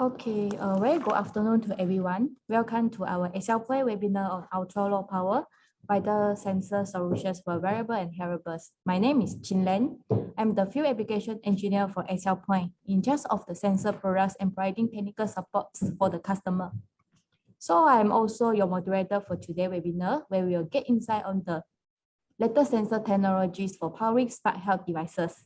Okay, very good afternoon to everyone. Welcome to our XLPoint webinar on ultra low power vital sensor solutions for wearable and hearables. My name is Chin Len. I'm the field application engineer for XLPoint, in charge of the sensor products and providing technical support for the customer. So I'm also your moderator for today's webinar, where we will get insight on the latest sensor technologies for powering smart health devices.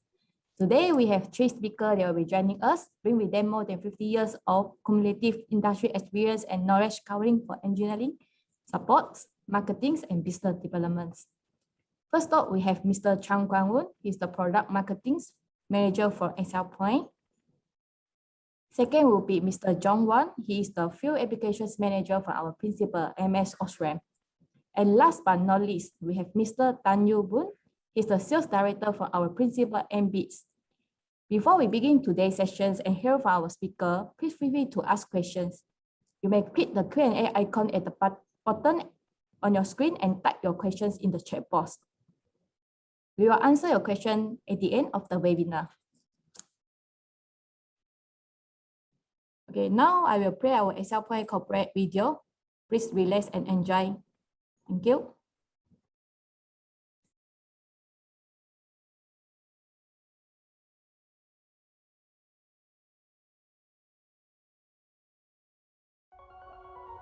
Today, we have three speakers that will be joining us, bring with them more than 50 years of cumulative industry experience and knowledge covering for engineering, supports, marketing, and business developments. First up, we have Mr. Chang Kwang-woon. He's the product marketing manager for XLPoint. Second will be Mr. John Wan. He is the field applications manager for our principal, MS OSRAM. And last but not least, we have Mr. Tan Yu Boon. He's the sales director for our principal Ambiq. Before we begin today's sessions and hear from our speaker, please feel free to ask questions. You may click the Q&A icon at the bottom on your screen and type your questions in the chat box. We will answer your question at the end of the webinar. Okay, now I will play our XLPoint corporate video. Please relax and enjoy. Thank you.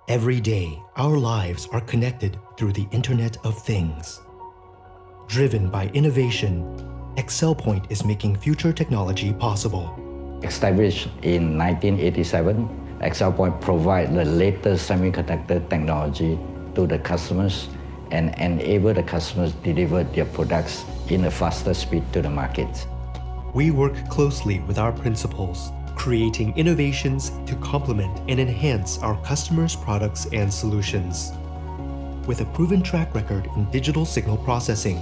Every day, our lives are connected through the Internet of Things. Driven by innovation, XLPoint is making future technology possible. Established in 1987, XLPoint provides the latest semiconductor technology to the customers and enable the customers to deliver their products in a faster speed to the market. We work closely with our principals, creating innovations to complement and enhance our customers' products and solutions. With a proven track record in digital signal processing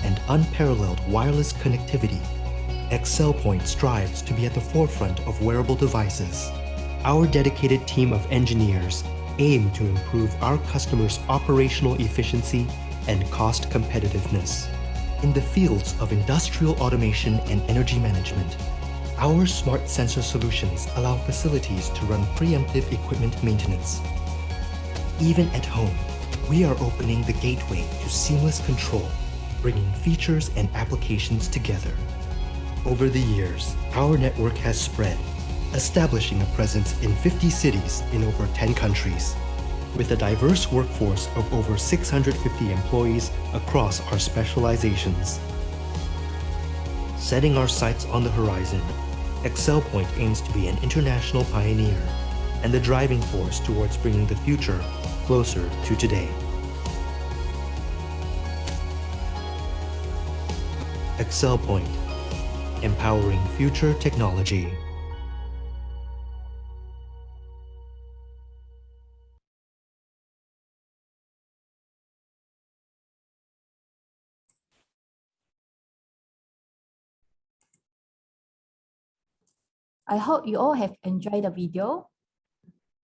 and unparalleled wireless connectivity, XLPoint strives to be at the forefront of wearable devices. Our dedicated team of engineers aim to improve our customers' operational efficiency and cost competitiveness. In the fields of industrial automation and energy management, our smart sensor solutions allow facilities to run preemptive equipment maintenance. Even at home, we are opening the gateway to seamless control, bringing features and applications together. Over the years, our network has spread, establishing a presence in 50 cities in over 10 countries, with a diverse workforce of over 650 employees across our specializations. Setting our sights on the horizon, XLPoint aims to be an international pioneer and the driving force towards bringing the future closer to today. XLPoint, empowering future technology. I hope you all have enjoyed the video.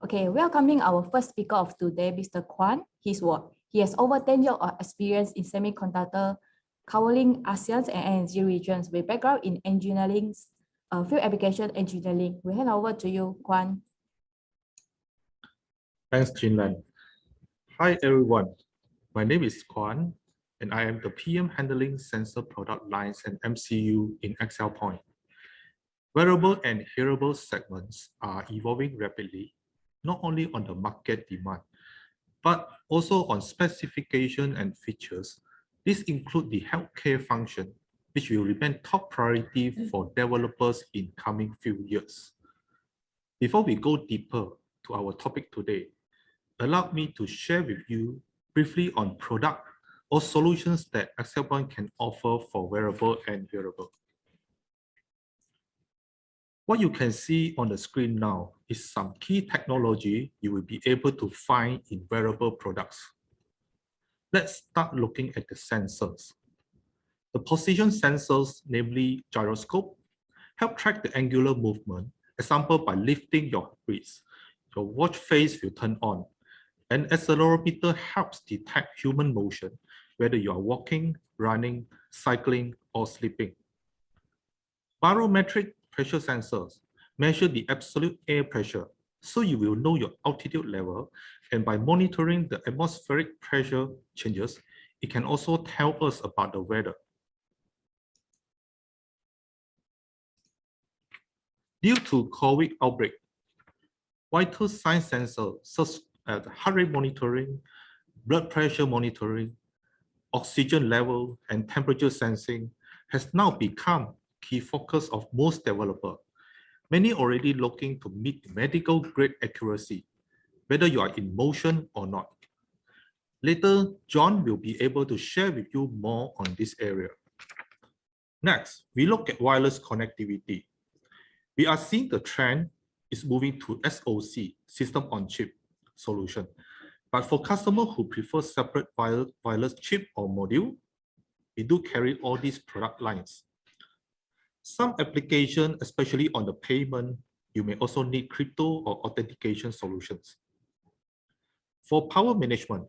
Okay, welcoming our first speaker of today, Mr. Kwan. He has over 10 years of experience in semiconductor, covering ASEAN and energy regions with background in engineering, field application engineering. We hand over to you, Kwan. Thanks, Chinlan. Hi, everyone. My name is Kwan, and I am the PM handling sensor product lines and MCU in XLPoint. Wearable and hearable segments are evolving rapidly, not only on the market demand, but also on specification and features. These include the healthcare function, which will remain top priority for developers in coming few years. Before we go deeper to our topic today, allow me to share with you briefly on product or solutions that XLPoint can offer for wearable and hearable. What you can see on the screen now is some key technology you will be able to find in wearable products. Let's start looking at the sensors. The position sensors, namely gyroscope, help track the angular movement. Example, by lifting your wrist, your watch face will turn on. An accelerometer helps detect human motion, whether you are walking, running, cycling, or sleeping. Barometric pressure sensors measure the absolute air pressure, so you will know your altitude level, and by monitoring the atmospheric pressure changes, it can also tell us about the weather. Due to COVID outbreak, vital sign sensors such as heart rate monitoring, blood pressure monitoring, oxygen level, and temperature sensing has now become key focus of most developers. Many already looking to meet medical grade accuracy, whether you are in motion or not. Later, John will be able to share with you more on this area. Next, we look at wireless connectivity. We are seeing the trend is moving to SoC, system on chip solution. But for customers who prefer separate wireless chip or module, we do carry all these product lines. Some application, especially on the payment, you may also need crypto or authentication solutions. For power management,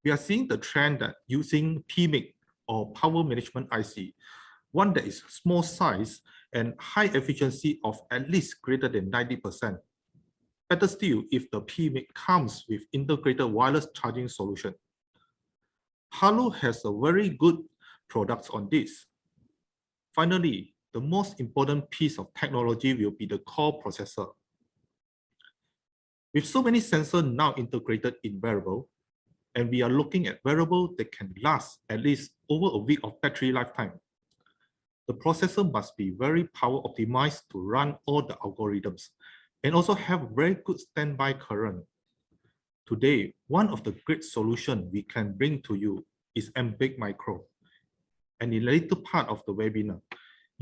we are seeing the trend that using PMIC or power management IC, one that is small size and high efficiency of at least greater than 90%. Better still, if the PMIC comes with integrated wireless charging solution. Halo has a very good products on this. Finally, the most important piece of technology will be the core processor. With so many sensors now integrated in wearable, and we are looking at wearables that can last at least over a week of battery lifetime, the processor must be very power optimized to run all the algorithms and also have very good standby current. Today, one of the great solutions we can bring to you is Ambiq Micro. And in the later part of the webinar,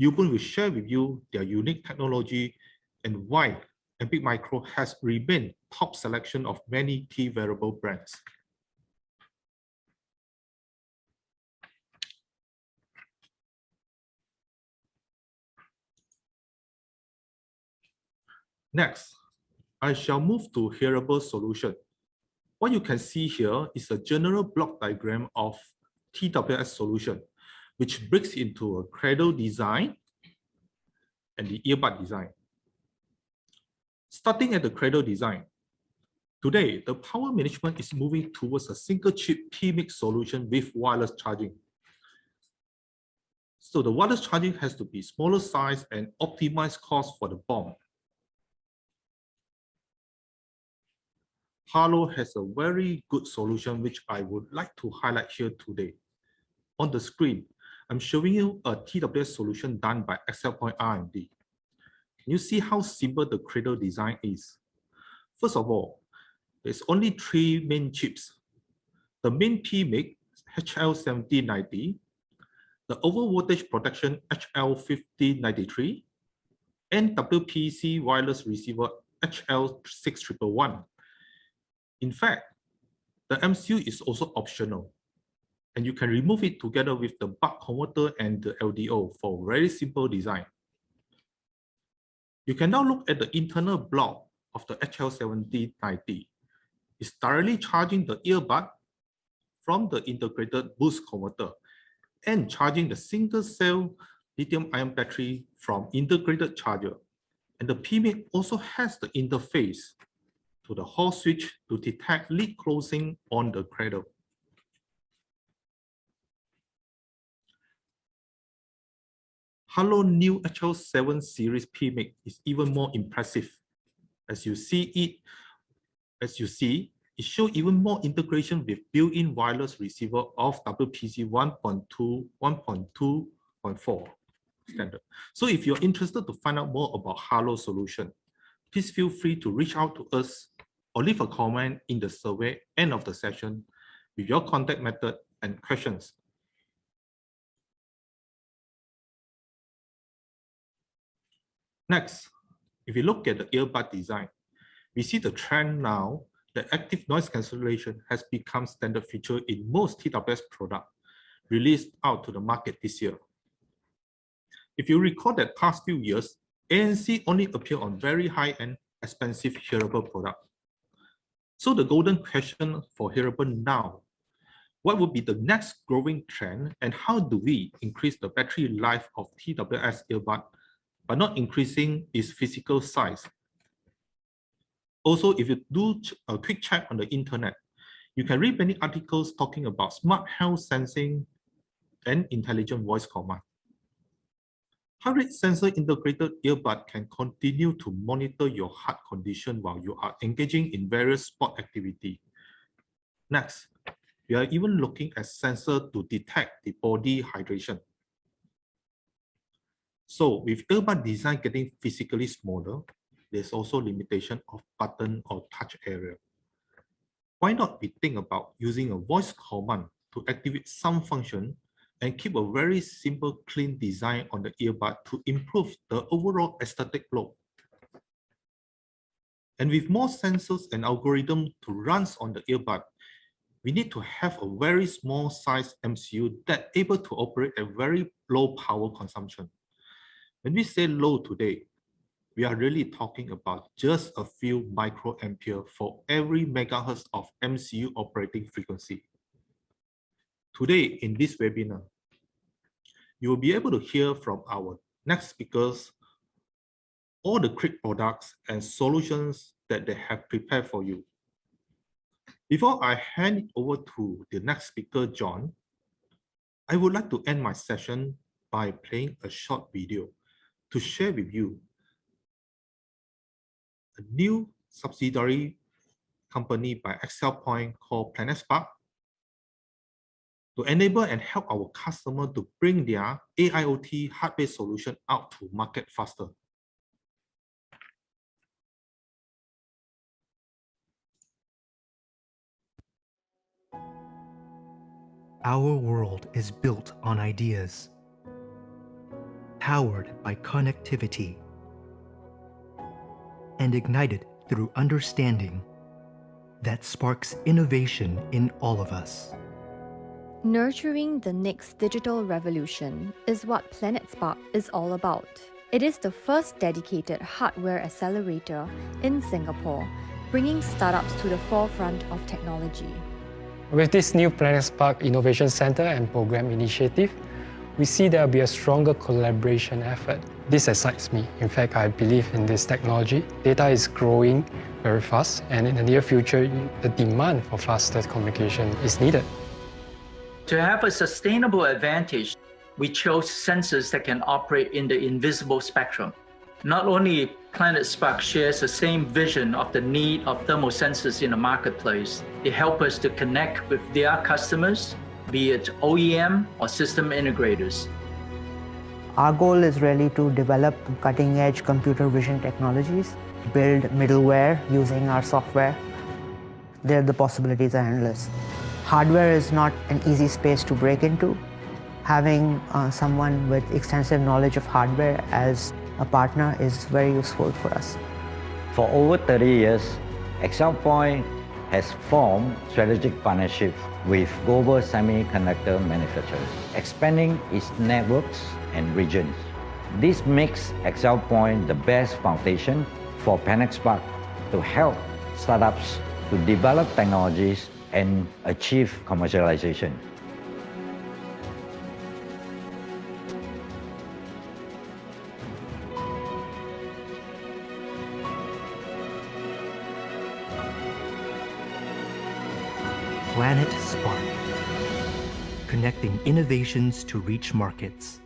Yubun will share with you their unique technology and why Ambiq Micro has remained top selection of many key wearable brands. Next, I shall move to hearable solution. What you can see here is a general block diagram of TWS solution, which breaks into a cradle design and the earbud design. Starting at the cradle design, today the power management is moving towards a single chip PMIC solution with wireless charging. So the wireless charging has to be smaller size and optimized cost for the BOM. Halo has a very good solution which I would like to highlight here today. On the screen, I'm showing you a TWS solution done by XLPoint R&D. Can you see how simple the cradle design is? First of all, there's only 3 main chips. The main PMIC HL7090, the overvoltage protection HL5093, and WPC wireless receiver HL6121. In fact, the MCU is also optional, and you can remove it together with the buck converter and the LDO for very simple design. You can now look at the internal block of the HL7090. It's directly charging the earbud from the integrated boost converter and charging the single cell lithium-ion battery from integrated charger. And the PMIC also has the interface to the Hall switch to detect lid closing on the cradle. Halo new HL7 series PMIC is even more impressive. As you see, it shows even more integration with built-in wireless receiver of WPC 1.2, 1.2.4 standard. So if you're interested to find out more about Halo solution, please feel free to reach out to us or leave a comment in the survey end of the session with your contact method and questions. Next, if you look at the earbud design, we see the trend now that active noise cancellation has become standard feature in most TWS products released out to the market this year. If you recall that past few years, ANC only appeared on very high-end, expensive hearable products. So the golden question for hearable now, what would be the next growing trend and how do we increase the battery life of TWS earbud but not increasing its physical size. Also, if you do a quick check on the internet, you can read many articles talking about smart health sensing and intelligent voice command. Heart rate sensor integrated earbud can continue to monitor your heart condition while you are engaging in various sport activity. Next, we are even looking at sensor to detect the body hydration. So with earbud design getting physically smaller, there's also limitation of button or touch area. Why not we think about using a voice command to activate some function and keep a very simple, clean design on the earbud to improve the overall aesthetic look. And with more sensors and algorithm to run on the earbud, we need to have a very small size MCU that able to operate at very low power consumption. When we say low today, we are really talking about just a few microampere for every megahertz of MCU operating frequency. Today, in this webinar, you will be able to hear from our next speakers all the great products and solutions that they have prepared for you. Before I hand it over to the next speaker, John, I would like to end my session by playing a short video to share with you a new subsidiary company by ExcelPoint called PlanetSpark to enable and help our customer to bring their AIoT hardware solution out to market faster. Our world is built on ideas, powered by connectivity, and ignited through understanding that sparks innovation in all of us. Nurturing the next digital revolution is what PlanetSpark is all about. It is the first dedicated hardware accelerator in Singapore, bringing startups to the forefront of technology. With this new PlanetSpark Innovation Center and Program Initiative, we see there will be a stronger collaboration effort. This excites me. In fact, I believe in this technology. Data is growing very fast, and in the near future, the demand for faster communication is needed. To have a sustainable advantage, we chose sensors that can operate in the invisible spectrum. Not only PlanetSpark shares the same vision of the need of thermal sensors in the marketplace, they help us to connect with their customers, be it OEM or system integrators. Our goal is really to develop cutting-edge computer vision technologies, build middleware using our software. There, the possibilities are endless. Hardware is not an easy space to break into. Having someone with extensive knowledge of hardware as a partner is very useful for us. For over 30 years, ExcelPoint has formed strategic partnerships with global semiconductor manufacturers, expanding its networks and regions. This makes ExcelPoint the best foundation for PlanetSpark to help startups to develop technologies and achieve commercialization. PlanetSpark, connecting innovations to reach markets.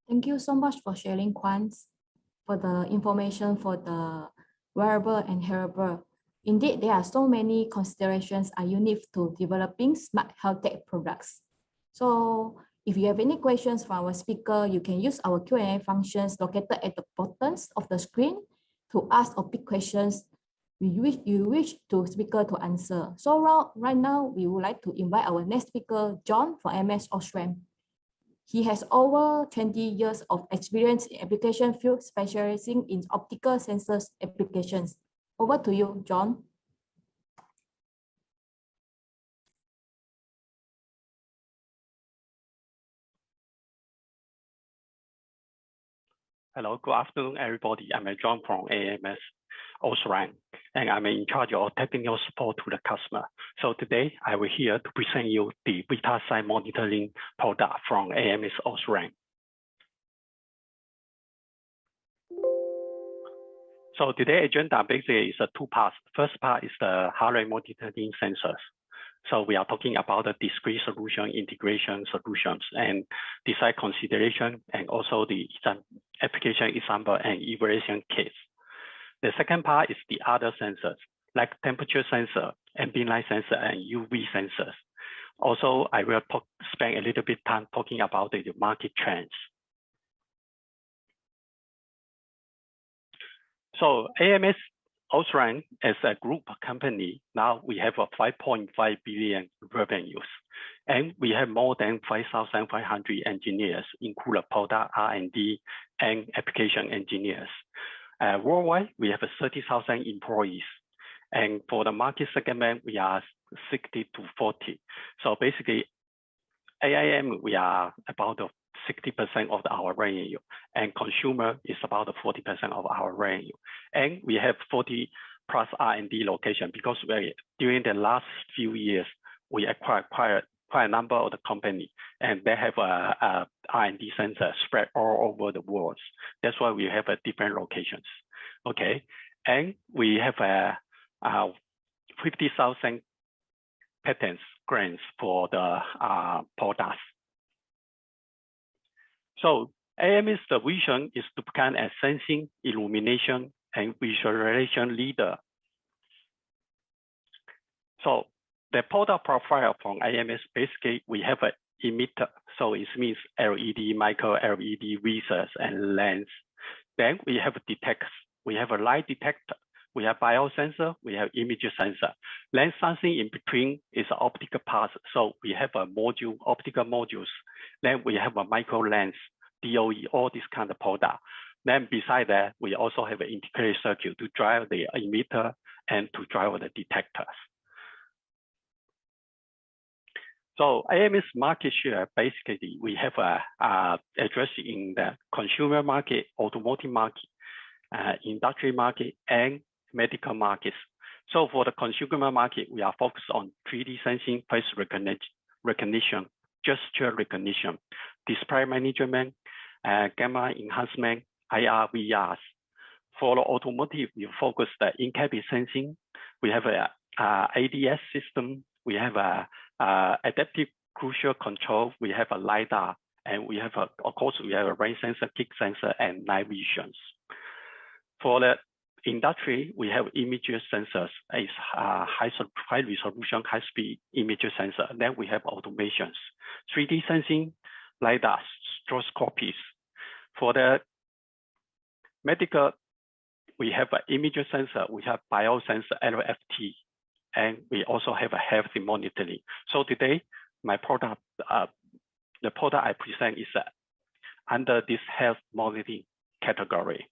Thank you so much for sharing, Kwan, for the information for the wearable and hearable. Indeed, there are so many considerations are unique to developing smart health tech products. So if you have any questions from our speaker, you can use our Q&A functions located at the bottom of the screen to ask or pick questions you wish to speaker to answer. So right now, we would like to invite our next speaker, John from MS OSRAM. He has over 20 years of experience in application field specializing in optical sensors applications. Over to you, John. Hello, good afternoon, everybody. I'm John from AMS. OSRAM, and I'm in charge of technical support to the customer. So today I will here to present you the Vita site monitoring product from AMS OSRAM. So today's agenda basically is a two parts. First part is the heart rate monitoring sensors. So we are talking about the discrete solution, integration solutions, and design consideration, and also the application example and evaluation case. The second part is the other sensors, like temperature sensor, ambient light sensor, and UV sensors. Also, I will spend a little bit time talking about the market trends. So AMS OSRAM as a group company, now we have a 5.5 billion revenues, and we have more than 5,500 engineers, including product R&D and application engineers. Worldwide, we have 30,000 employees, and for the market segment, we are 60 to 40. So basically, AIM, we are about 60% of our revenue, and consumer is about 40% of our revenue. And we have 40 plus R&D location because during the last few years, we acquired quite a number of the company, and they have a R&D center spread all over the world. That's why we have different locations. Okay, and we have 50,000 patents grants for the products. So AMS vision is to become a sensing, illumination, and visualization leader. So the product profile from AMS, basically we have an emitter. So it means LED, micro LED, lasers, and lens. Then we have detectors. We have a light detector. We have biosensor. We have image sensor. Then something in between is optical parts. So we have a module, optical modules. Then we have a micro lens, DOE, all this kind of product. Then beside that, we also have an integrated circuit to drive the emitter and to drive the detectors. So AMS market share, basically, we have address in the consumer market, automotive market, industry market, and medical markets. So for the consumer market, we are focused on 3D sensing, face recognition, gesture recognition, display management, gamma enhancement, IR, VRs. For the automotive, we focus the in-cabin sensing. We have a ADS system. We have a adaptive cruise control. We have a LiDAR, and we have of course, we have a rain sensor, kick sensor, and night visions. For the industry, we have image sensors, is high resolution, high speed image sensor. Then we have automations, 3D sensing, LiDAR, stroboscopies. For the medical, we have an image sensor, we have biosensor, LFT, and we also have a health monitoring. So today, my product, the product I present is under this health monitoring category.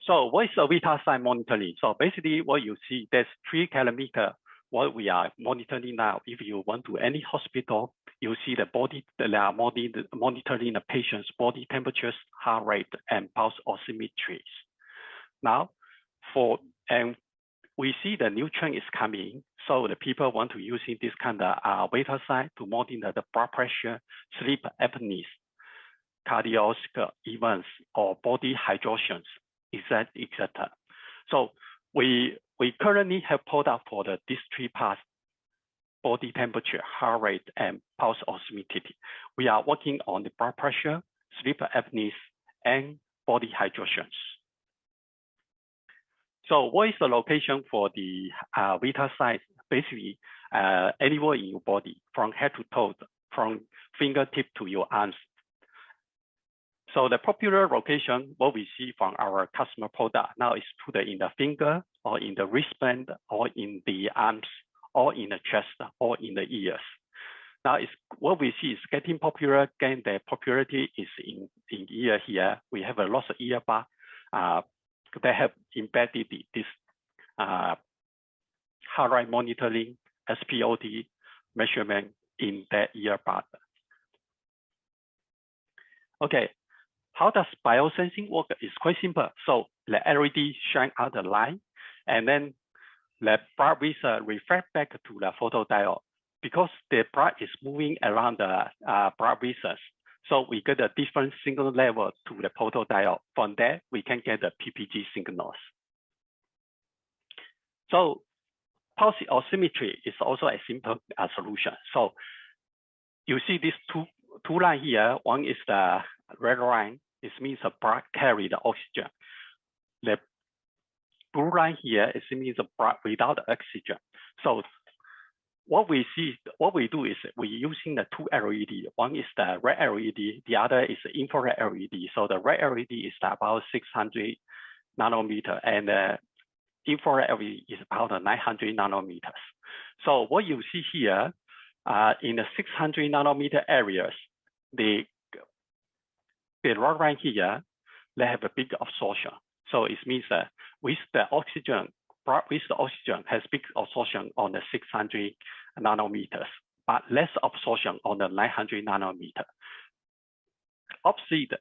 So what is a Vita site monitoring? So basically what you see, there's 3 parameters what we are monitoring now. If you went to any hospital, you see the body, they are monitoring the patient's body temperatures, heart rate, and pulse oximetries. Now, we see the new trend is coming. So the people want to use this kind of Vita site to monitor the blood pressure, sleep apneas, cardiovascular events, or body hydrations, etc. So we currently have product for these 3 parts: body temperature, heart rate, and pulse oximetry. We are working on the blood pressure, sleep apneas, and body hydrations. So what is the location for the Vita site? Basically, anywhere in your body, from head to toe, from fingertip to your arms. So the popular location, what we see from our customer product now is put in the finger, or in the wristband, or in the arms, or in the chest, or in the ears. Now, what we see is getting popular. Again, the popularity is in ear here. We have a lot of earbud. They have embedded this heart rate monitoring, SpOT measurement in the earbud. Okay, how does biosensing work? It's quite simple. So the LED shine out the light, and then the bright result reflect back to the photodiode. Because the bright is moving around the bright result, so we get a different signal level to the photodiode. From there, we can get the PPG signals. So pulse oximetry is also a simple solution. So you see these two lines here. One is the red line. It means the bright carry the oxygen. The blue line here is means the bright without the oxygen. So what we do is we're using the two LED. One is the red LED, the other is the infrared LED. So the red LED is about 600 nanometer, and the infrared LED is about 900 nanometers. So what you see here, in the 600 nanometer areas, the red line here, they have a big absorption. So it means that with the oxygen has big absorption on the 600 nanometers, but less absorption on the 900 nanometer. Opposite,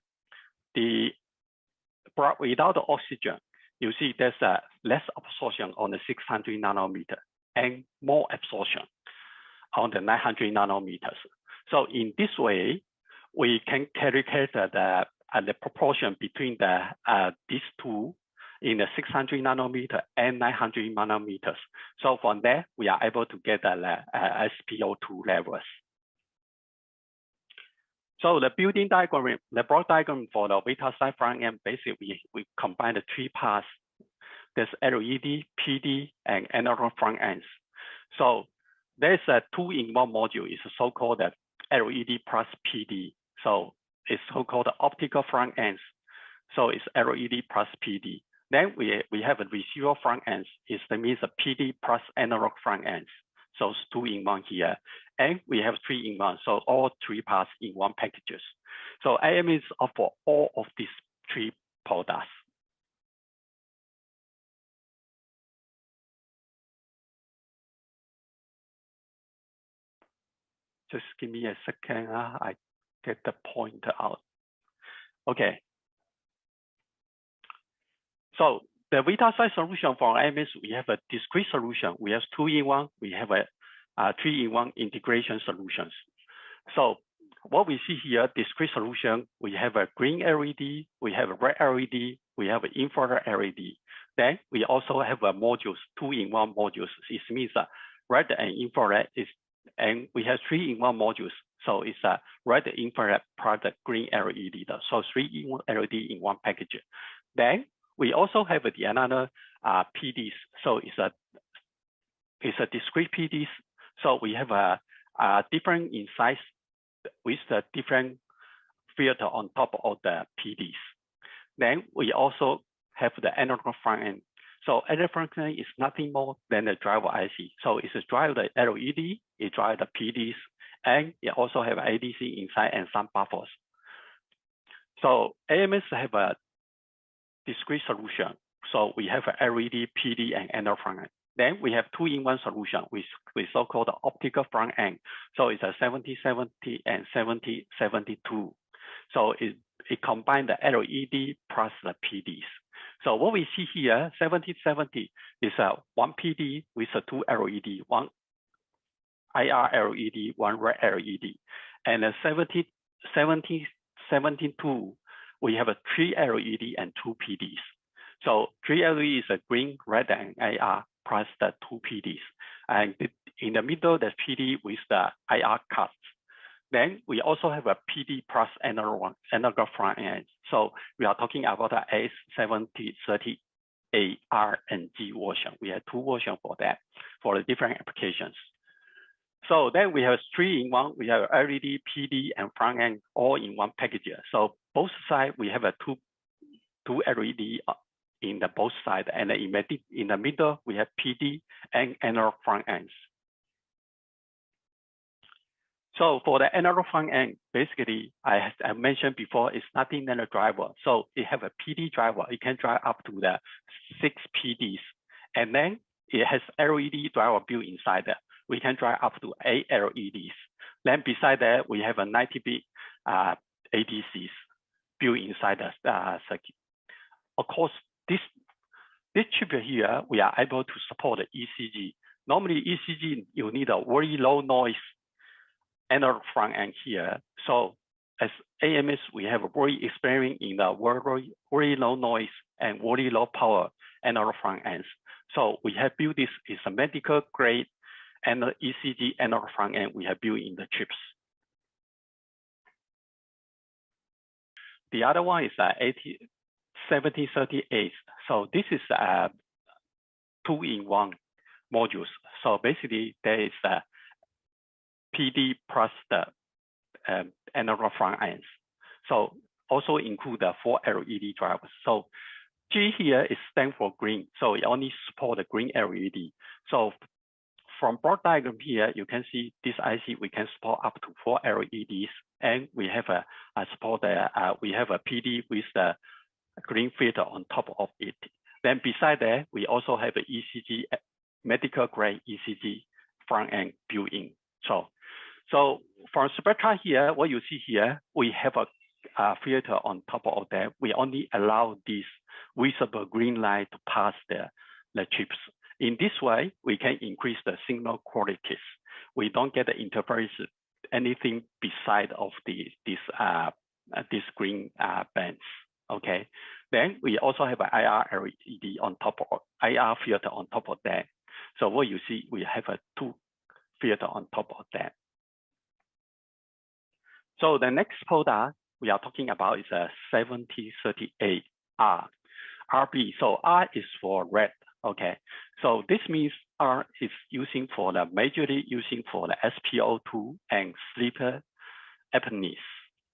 without the oxygen, you see there's a less absorption on the 600 nanometer and more absorption on the 900 nanometers. So in this way, we can calculate the proportion between these two in the 600 nanometer and 900 nanometers. So from there, we are able to get the SPO2 levels. So the building diagram, the block diagram for the Vita side front end, basically we combine the three parts. There's LED, PD, and analog front ends. So there's a two-in-one module. It's so-called the LED plus PD. So it's so-called the optical front ends. So it's LED plus PD. Then we have a receiver front ends. It means a PD plus analog front ends. So it's two-in-one here. And we have three-in-one. So all three parts in one packages. So AM is for all of these three products. Just give me a second. I get the point out. Okay. So the Vita side solution for AMS, we have a discrete solution. We have two-in-one. We have a three-in-one integration solutions. So what we see here, discrete solution, we have a green LED, we have a red LED, we have an infrared LED. Then we also have a modules, two-in-one modules. It means that red and infrared is, and we have three-in-one modules. So it's a red, infrared, plus the green LED. So three-in-one LED in one package. Then we also have the another PDs. So it's a discrete PDs. So we have a different in size with the different filter on top of the PDs. Then we also have the analog front end. So analog front end is nothing more than the driver IC. So it's a drive the LED, it drives the PDs, and it also have ADC inside and some buffers. So AMS have a discrete solution. So we have a LED, PD, and analog front end. Then we have two-in-one solution with so-called optical front end. So it's a 7070 and 7072. So it combines the LED plus the PDs. So what we see here, 7070 is one PD with a two LED, one IR LED, one red LED. And the 7072, we have a three LED and two PDs. So three LED is a green, red, and IR plus the two PDs. And in the middle, there's PD with the IR cuts. Then we also have a PD plus analog front end. So we are talking about the AS7030 AR and G version. We have two versions for that, for the different applications. So then we have three-in-one. We have LED, PD, and front end all in one package. So both sides, we have a two LED in the both sides, and in the middle, we have PD and analog front ends. So for the analog front end, basically, I mentioned before, it's nothing than a driver. So it have a PD driver. It can drive up to the 6 PDs. And then it has LED driver built inside that. We can drive up to 8 LEDs. Then beside that, we have a 90-bit ADCs built inside the circuit. Of course, this chip here, we are able to support the ECG. Normally ECG, you need a very low noise analog front end here. So as AMS, we have a very experience in the very low noise and very low power analog front ends. So we have built this is a medical grade and the ECG analog front end we have built in the chips. The other one is 7038. So this is a 2-in-1 modules. So basically there is a PD plus the analog front ends. So also include the 4 LED drivers. So G here is stand for green. So it only support the green LED. So from block diagram here, you can see this IC, we can support up to 4 LEDs. And we have we have a PD with the green filter on top of it. Then beside that, we also have an ECG, medical grade ECG front end built in. So from spectra here, what you see here, we have a filter on top of that. We only allow this visible green light to pass the chips. In this way, we can increase the signal qualities. We don't get the interference, anything beside of this green bands. Okay. Then we also have an IR LED on top of IR filter on top of that. So what you see, we have a 2 filter on top of that. So the next product we are talking about is a 7038R. RB. So R is for red. Okay. So this means R is using for the majorly using for the SpO2 and sleep apneas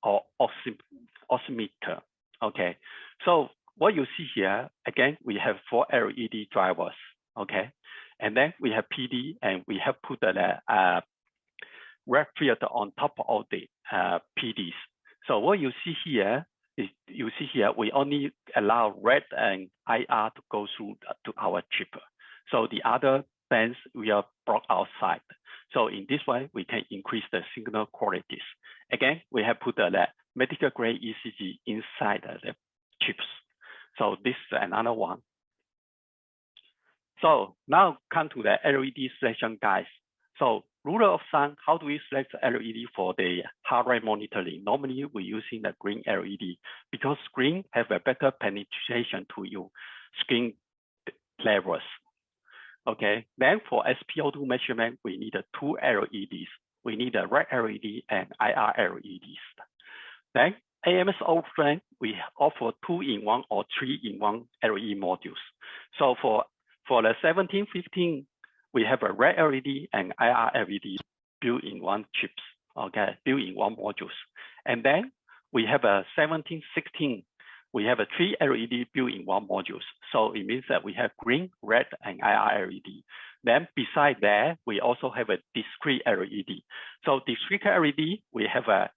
or oximeter. Okay. So what you see here, again, we have 4 LED drivers. Okay. And then we have PD and we have put the red filter on top of the PDs. So what you see here is we only allow red and IR to go through to our chip. So the other bands we are brought outside. So in this way, we can increase the signal qualities. Again, we have put the medical grade ECG inside the chips. So this is another one. So now come to the LED selection guys. So rule of thumb, how do we select LED for the heart rate monitoring? Normally we're using the green LED because green have a better penetration to your skin levels. Okay, then for SpO2 measurement, we need 2 LEDs. We need a red LED and IR LEDs. Then AMS OSRAM, we offer 2-in-1 or 3-in-1 LED modules. So for the 1715, we have a red LED and IR LED built in one chips, okay, built in one modules. And then we have a 1716, we have a 3 LED built in one modules. So it means that we have green, red, and IR LED. Then beside that, we also have a discrete LED. So discrete LED, we have a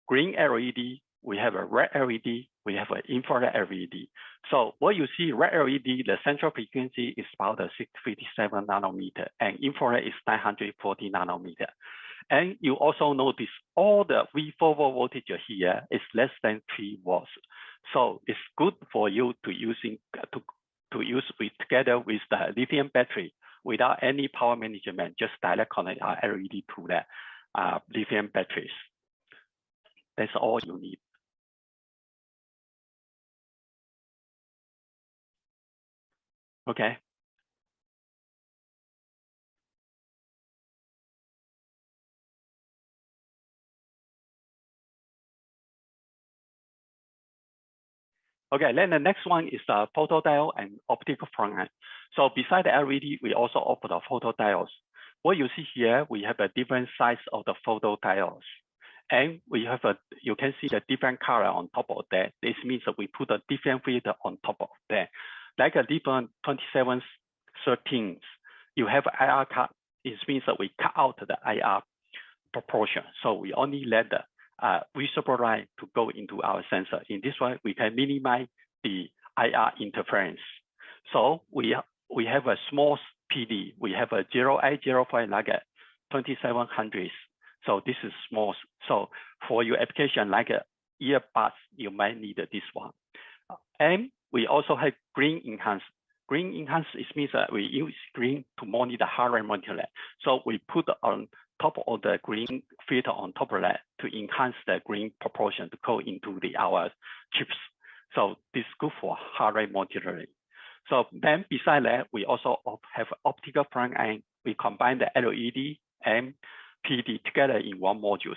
green LED, we have a red LED, we have an infrared LED. So what you see, red LED, the central frequency is about 657 nanometer, and infrared is 940 nanometer. And you also notice all the V4 voltage here is less than 3 volts. So it's good for you to use together with the lithium battery without any power management, just direct connect our LED to the lithium batteries. That's all you need. Okay. Okay, then the next one is the photodiode and optical front end. So beside the LED, we also offer the photodiodes. What you see here, we have a different size of the photodiodes. And we have you can see the different color on top of that. This means that we put a different filter on top of that. Like a different 2713, you have IR cut. It means that we cut out the IR proportion. So we only let the visible light to go into our sensor. In this way, we can minimize the IR interference. So we have a small PD. We have a 0805 like a 2700. So this is small. So for your application like earbuds, you might need this one. And we also have green enhanced. Green enhanced means that we use green to monitor heart rate monitoring. So we put on top of the green filter on top of that to enhance the green proportion to go into our chips. So this is good for heart rate monitoring. So then beside that, we also have optical front end. We combine the LED and PD together in one module.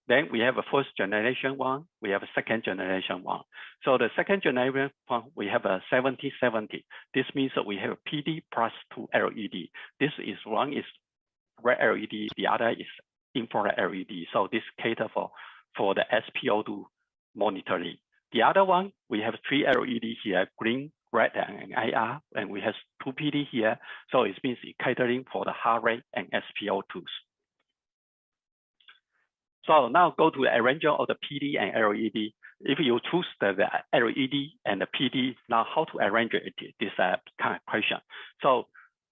Then we have a first generation one, we have a second generation one. So the second generation one, we have a 70/70. This means that we have a PD plus 2 LED. This is one is red LED, the other is infrared LED. So this cater for the SPO2 monitoring. The other one, we have 3 LED here, green, red, and IR, and we have 2 PD here. So it means it catering for the heart rate and SPO2s. So now go to the arrangement of the PD and LED. If you choose the LED and the PD, now how to arrange it? This kind of question. So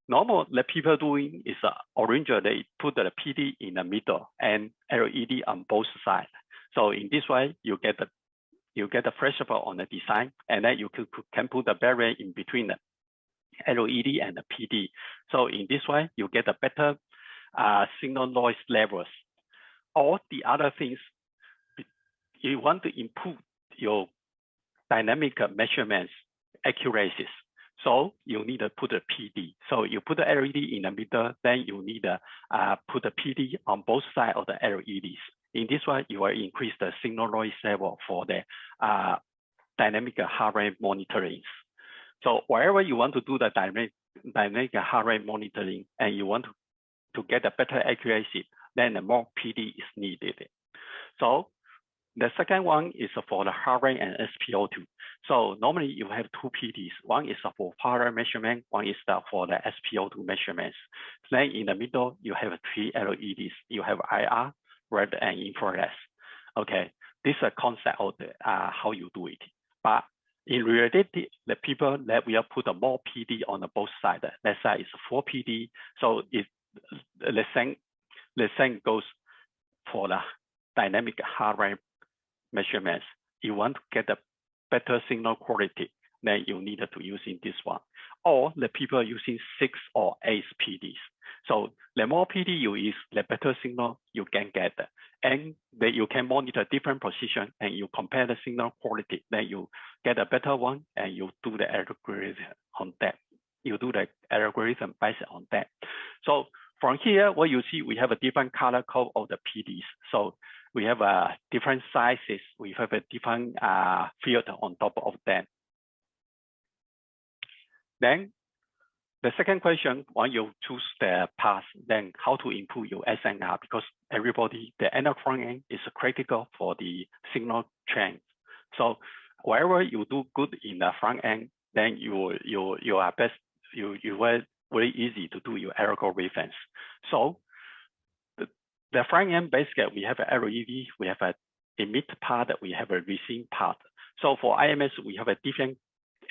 normal, the people doing is arrange, they put the PD in the middle and LED on both sides. So in this way, you get the flexible on the design, and then you can put the barrier in between the LED and the PD. So in this way, you get a better signal noise levels. Or the other things, you want to improve your dynamic measurements accuracies. So you need to put a PD. So you put the LED in the middle, then you need to put the PD on both sides of the LEDs. In this way, you will increase the signal noise level for the dynamic heart rate monitoring. So wherever you want to do the dynamic heart rate monitoring and you want to get a better accuracy, then the more PD is needed. So the second one is for the heart rate and SPO2. So normally you have 2 PDs. One is for heart rate measurement, one is for the SPO2 measurements. Then in the middle, you have 3 LEDs. You have IR, red, and infrared. Okay, this is a concept of how you do it. But in reality, the people that we have put a more PD on the both sides. That side is 4 PD. So the same goes for the dynamic heart rate measurements. You want to get a better signal quality, then you need to use in this one. Or the people using 6 or 8 PDs. So the more PD you use, the better signal you can get. And then you can monitor different position and you compare the signal quality, then you get a better one and you do the algorithm on that. You do the algorithm based on that. So from here, what you see, we have a different color code of the PDs. So we have different sizes. We have a different field on top of them. Then the second question, when you choose the path, then how to improve your SNR, because everybody, the analog front end is critical for the signal chain. So wherever you do good in the front end, then you are best, you will very easy to do your algorithms. So the front end, basically, we have a LED, we have a emit part, we have a receive part. So for IMS, we have a different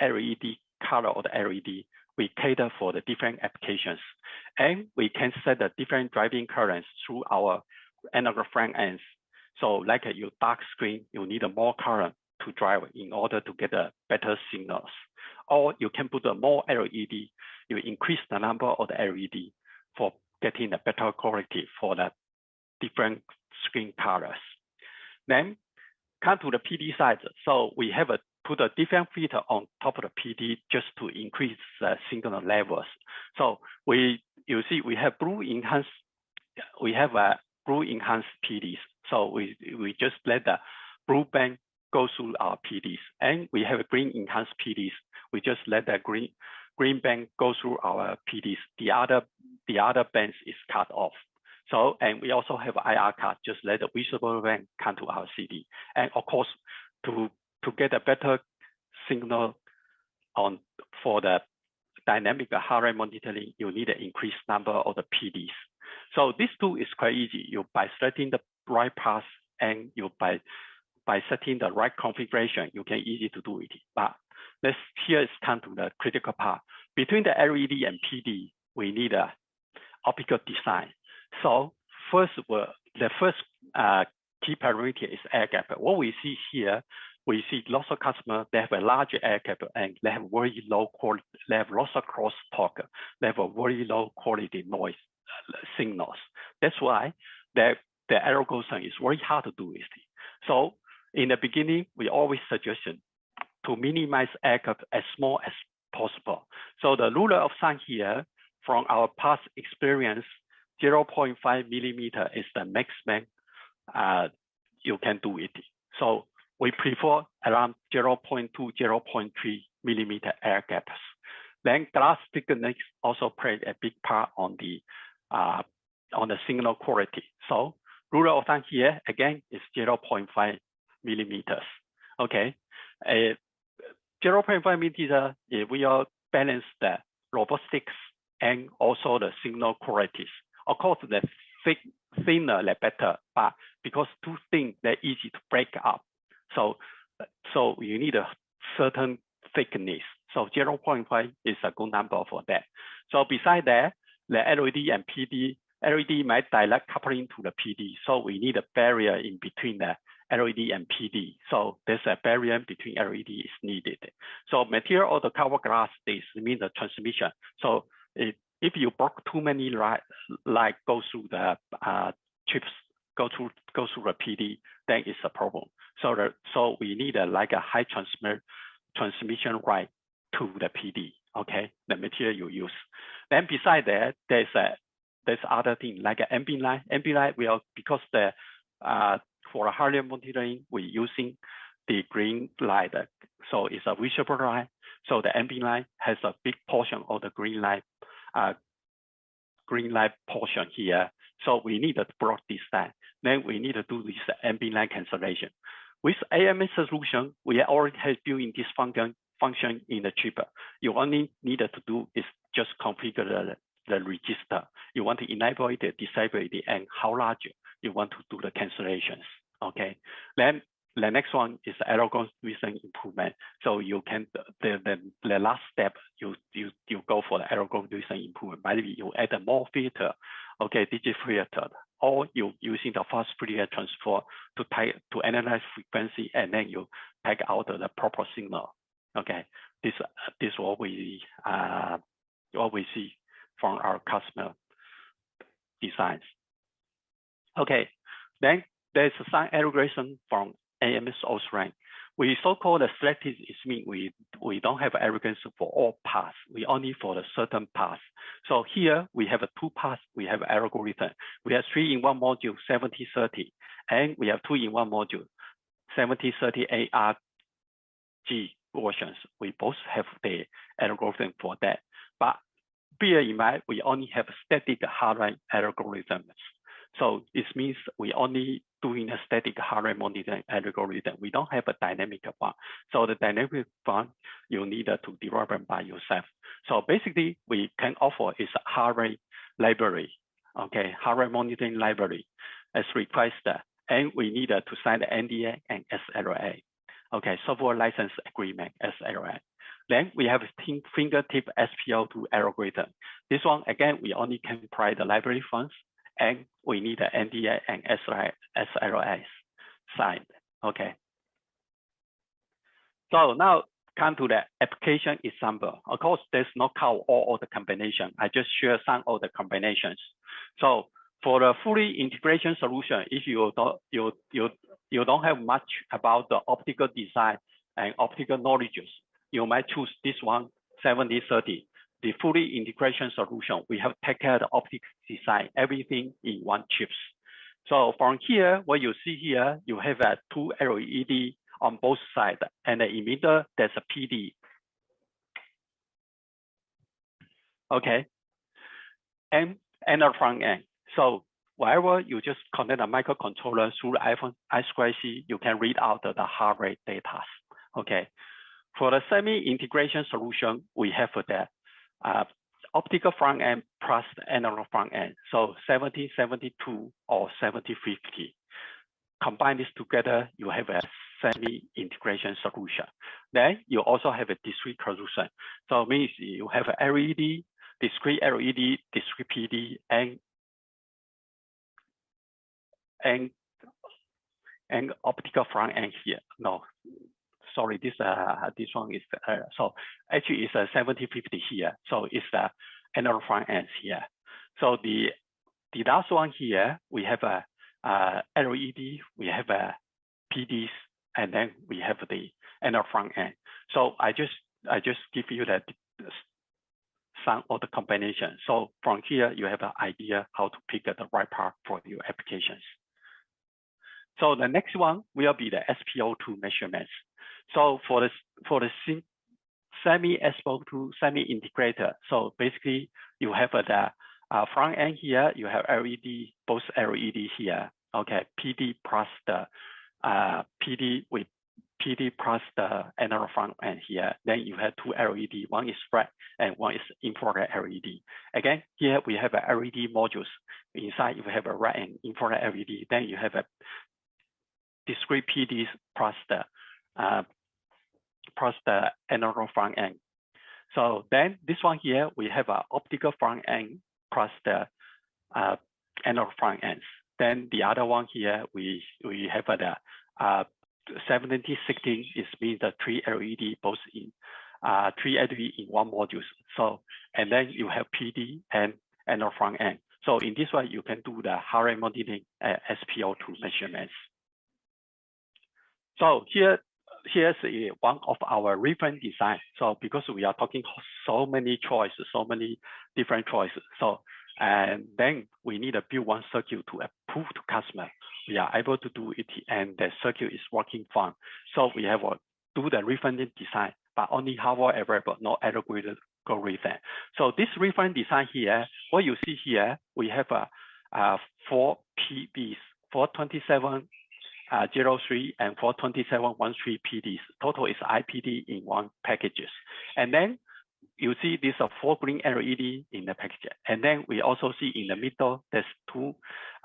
LED color of the LED. We cater for the different applications, and we can set the different driving currents through our analog front ends. So like your dark screen, you need a more current to drive in order to get a better signals. Or you can put a more LED, you increase the number of the LED for getting a better quality for the different screen colors. Then come to the PD side. So we have put a different filter on top of the PD just to increase the signal levels. So you see we have blue enhanced, we have a blue enhanced PDs. So we just let the blue band go through our PDs, and we have a green enhanced PDs. We just let the green band go through our PDs. The other bands is cut off. So, and we also have IR cut, just let the visible band come to our CD. And of course, to get a better signal for the dynamic heart rate monitoring, you need an increased number of the PDs. So this tool is quite easy. By setting the right path and by setting the right configuration, you can easy to do it. But here is come to the critical part. Between the LED and PD, we need a optical design. So the first key parameter is air gap. What we see here, we see lots of customers, they have a large air gap and they have very low quality, they have lots of crosstalk, they have a very low quality noise signals. That's why the error quotient is very hard to do with it. So in the beginning, we always suggest to minimize air gap as small as possible. So the rule of thumb here, from our past experience, 0.5 millimeter is the maximum you can do it. So we prefer around 0.2, 0.3 millimeter air gaps. Then glass thickness also plays a big part on the signal quality. So rule of thumb here again is 0.5 millimeters. Okay, 0.5 millimeter, if we all balance the robotics and also the signal qualities. Of course, the thinner the better, but because too thin, they're easy to break up. So you need a certain thickness. So 0.5 is a good number for that. So besides that, the LED and PD, LED might direct coupling to the PD. So we need a barrier in between the LED and PD. So there's a barrier between LED is needed. So material or the cover glass, this means the transmission. So if you block too many light go through the chips, go through the PD, then it's a problem. So we need a high transmission right to the PD. Okay, the material you use. Then beside that, there's other thing like an ambient light. Ambient light because for hardware monitoring we're using the green light. So it's a visible light. So the ambient light has a big portion of the green light portion here. So we need to block this light. Then we need to do this ambient light cancellation. With AMS solution, we already have built in this function in the chip. You only need to do is just configure the register. You want to enable it, disable it, and how large you want to do the cancellations. Okay. Then the next one is algorithm improvement. So you can the last step you go for the algorithm improvement. Maybe you add a more filter, okay, digital filter, or you using the fast Fourier transform to analyze frequency, and then you take out the proper signal. Okay, this what we see from our customer designs. Okay, then there's some algorithm from AMS OSRAM. We so-called the selective is mean we don't have algorithms for all paths. We only for the certain paths. So here we have two paths. We have algorithm. We have 3-in-1 module 7030, and we have 2-in-1 module 7030 ARG versions. We both have the algorithm for that. But bear in mind, we only have static hardware algorithms. So it means we only doing a static hardware monitoring algorithm. We don't have a dynamic one. So the dynamic one, you need to develop it by yourself. So basically, we can offer is a hardware library, okay, hardware monitoring library as requested, and we need to sign the NDA and SLA, okay, software license agreement SLA. Then we have fingertip SPL2 algorithm. This one again, we only can provide the library funds, and we need the NDA and SLAs signed. Okay. So now come to the application example. Of course, there's no count all the combination. I just share some of the combinations. So for the fully integration solution, if you don't have much about the optical design and optical knowledges, you might choose this one, 7030. The fully integration solution, we have taken care of the optics design, everything in one chips. So from here, what you see here, you have two LED on both sides, and in the middle, there's a PD. Okay, and the front end. So wherever you just connect a microcontroller through the iPhone I2C, you can read out the hardware data. Okay, for the semi-integration solution, we have the optical front end plus analog front end. So 7072 or 7050. Combine this together, you have a semi-integration solution. Then you also have a discrete solution. So it means you have a LED, discrete LED, discrete PD, and optical front end here. No, sorry, this one is so actually it's a 7050 here. So it's the analog front ends here. So the last one here, we have a LED, we have a PDs, and then we have the analog front end. So I just give you that some of the combination. So from here, you have an idea how to pick the right part for your applications. So the next one will be the SPO2 measurements. So for the semi-SPO2 semi-integrator, so basically you have the front end here, you have LED, both LED here. Okay, PD plus the PD with PD plus the analog front end here. Then you have two LED, one is red and one is infrared LED. Again, here we have a LED modules. Inside you have a red and infrared LED. Then you have a discrete PDs plus the analog front end. So then this one here, we have an optical front end plus the analog front ends. Then the other one here, we have the 7016 is means the three LED both in three LED in one module. So and then you have PD and analog front end. So in this way, you can do the heart rate monitoring SPO2 measurements. So here's one of our reference design. So because we are talking so many choices, so many different choices. So and then we need to build one circuit to prove to customer we are able to do it, and the circuit is working fine. So we have to do the reference design, but only hardware available, no algorithm. So this reference design here, what you see here, we have four PBs, 42703 and 42713 PDs. Total is IPD in one packages. And then you see these are four green LED in the package. And then we also see in the middle, there's two